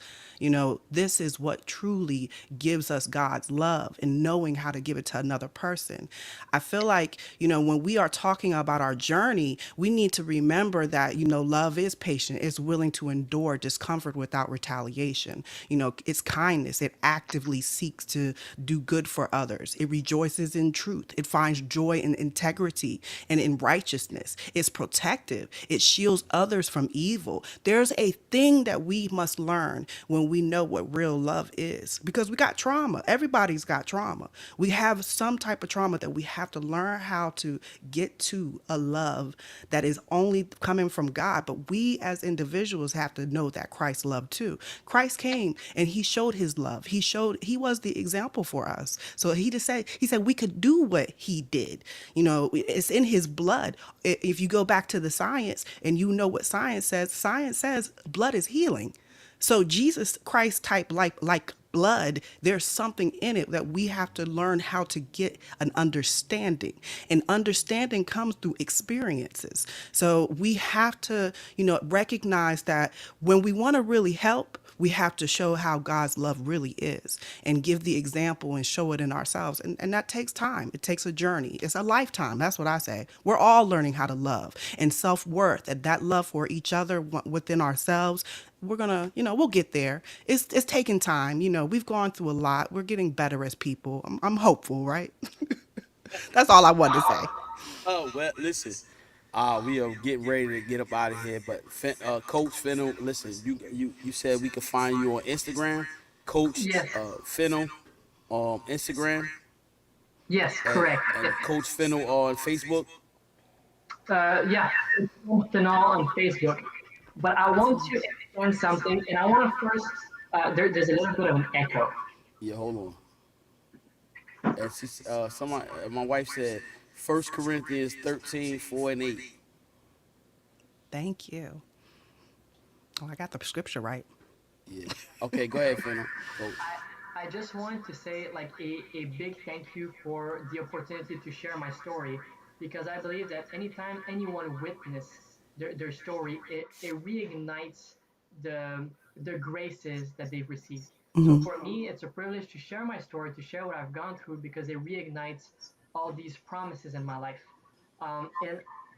This is what truly gives us God's love, and knowing how to give it to another person. I feel like, when we are talking about our journey, we need to remember that, love is patient, it's willing to endure discomfort without retaliation. It's kindness, it actively seeks to do good for others, it rejoices in truth, it finds joy in integrity and in righteousness, it's protective, it shields others from evil. There's a thing that we must learn when we know what real love is, because we got trauma. Everybody's got trauma. We have some type of trauma that we have to learn how to get to a love that is only coming from God. But we as individuals have to know that Christ loved too. Christ came and he showed his love. He was the example for us. So he said we could do what he did. It's in his blood. If you go back to the science and what science says blood is healing. So Jesus Christ type like blood, there's something in it that we have to learn how to get an understanding. And understanding comes through experiences. So we have to, recognize that when we want to really help, we have to show how God's love really is and give the example and show it in ourselves. And that takes time. It takes a journey. It's a lifetime. That's what I say. We're all learning how to love and self-worth, and that love for each other within ourselves. We're gonna, we'll get there. It's taking time. We've gone through a lot. We're getting better as people. I'm hopeful, right? That's all I wanted to say. Oh well, listen. We are getting ready to get up out of here, but Coach Fennel, listen. You said we could find you on Instagram, Coach Yes, Fennel on Instagram, yes, and correct. and Coach Fennel on Facebook. Yeah, Fennel on Facebook. But I want to explain something, and I want to first. There's a little bit of an echo. Yeah, hold on. And someone, my wife said, 1 Corinthians 13:4 and 8. Thank you. Oh, I got the scripture right. Yeah. Okay, go ahead, Fennel, Coach. I just wanted to say like a big thank you for the opportunity to share my story, because I believe that anytime anyone witness their story, it reignites the graces that they've received. So Hmm. for me, it's a privilege to share my story, to share what I've gone through, because it reignites all these promises in my life. And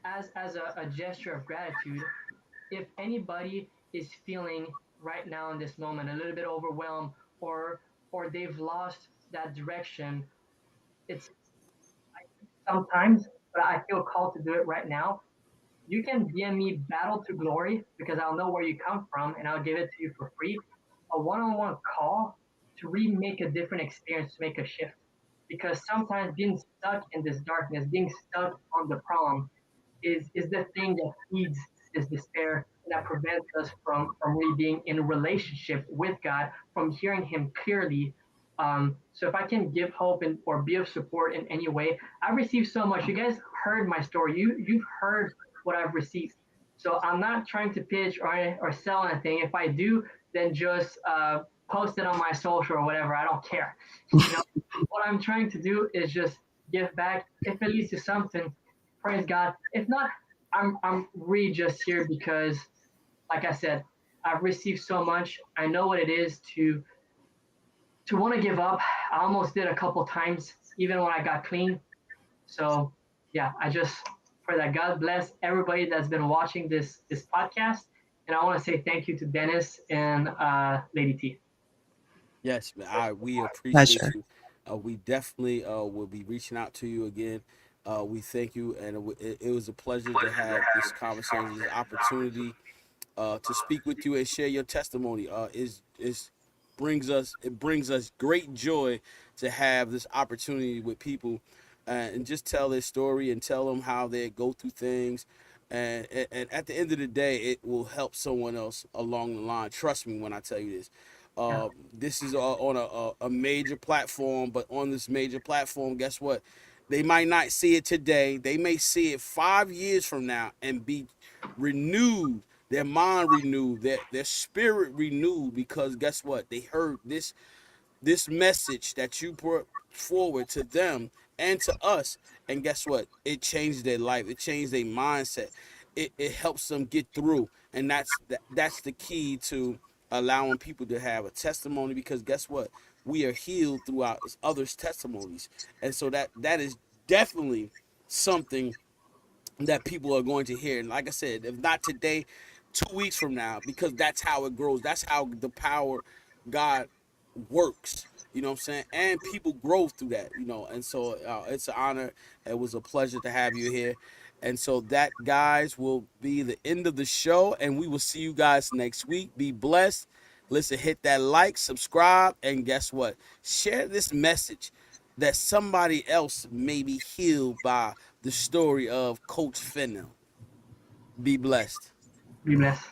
as a gesture of gratitude, if anybody is feeling right now in this moment a little bit overwhelmed, or they've lost that direction, it's sometimes, but I feel called to do it right now. You can DM me Battle to Glory, because I'll know where you come from and I'll give it to you for free. A one-on-one call, to really make a different experience, to make a shift. Because sometimes being stuck in this darkness, being stuck on the problem, is the thing that feeds this despair, that prevents us from really being in a relationship with God, from hearing Him clearly. So if I can give hope and or be of support in any way, I've received so much. You guys heard my story. You've heard what I've received. So I'm not trying to pitch or sell anything. If I do, then just post it on my social or whatever. I don't care. You know, what I'm trying to do is just give back. If it leads to something, praise God. If not, I'm really just here because, like I said, I've received so much. I know what it is to want to give up. I almost did a couple times, even when I got clean. So yeah, I just pray that God bless everybody that's been watching this podcast. And I want to say thank you to Dennis and Lady T. Yes, man. We appreciate Pleasure. you. We definitely will be reaching out to you again. We thank you, and it was a pleasure to have this conversation, this opportunity to speak with you and share your testimony. Is brings us great joy to have this opportunity with people, and just tell their story and tell them how they go through things. And at the end of the day, it will help someone else along the line. Trust me when I tell you this. Yeah, This is on a major platform, but on this major platform, guess what? They might not see it today. They may see it 5 years from now and be renewed, their mind renewed, their spirit renewed, because guess what? They heard this message that you brought forward to them and to us, and guess what? It changed their life. It changed their mindset. It helps them get through, and that's the key to allowing people to have a testimony, because guess what? We are healed throughout others' testimonies, and so that is definitely something that people are going to hear. And like I said, if not today, 2 weeks from now, because that's how it grows. That's how the power God works. You know what I'm saying? And people grow through that, And so it's an honor. It was a pleasure to have you here. And so that, guys, will be the end of the show. And we will see you guys next week. Be blessed. Listen, hit that like, subscribe, and guess what? Share this message that somebody else may be healed by the story of Coach Fennell. Be blessed. be blessed.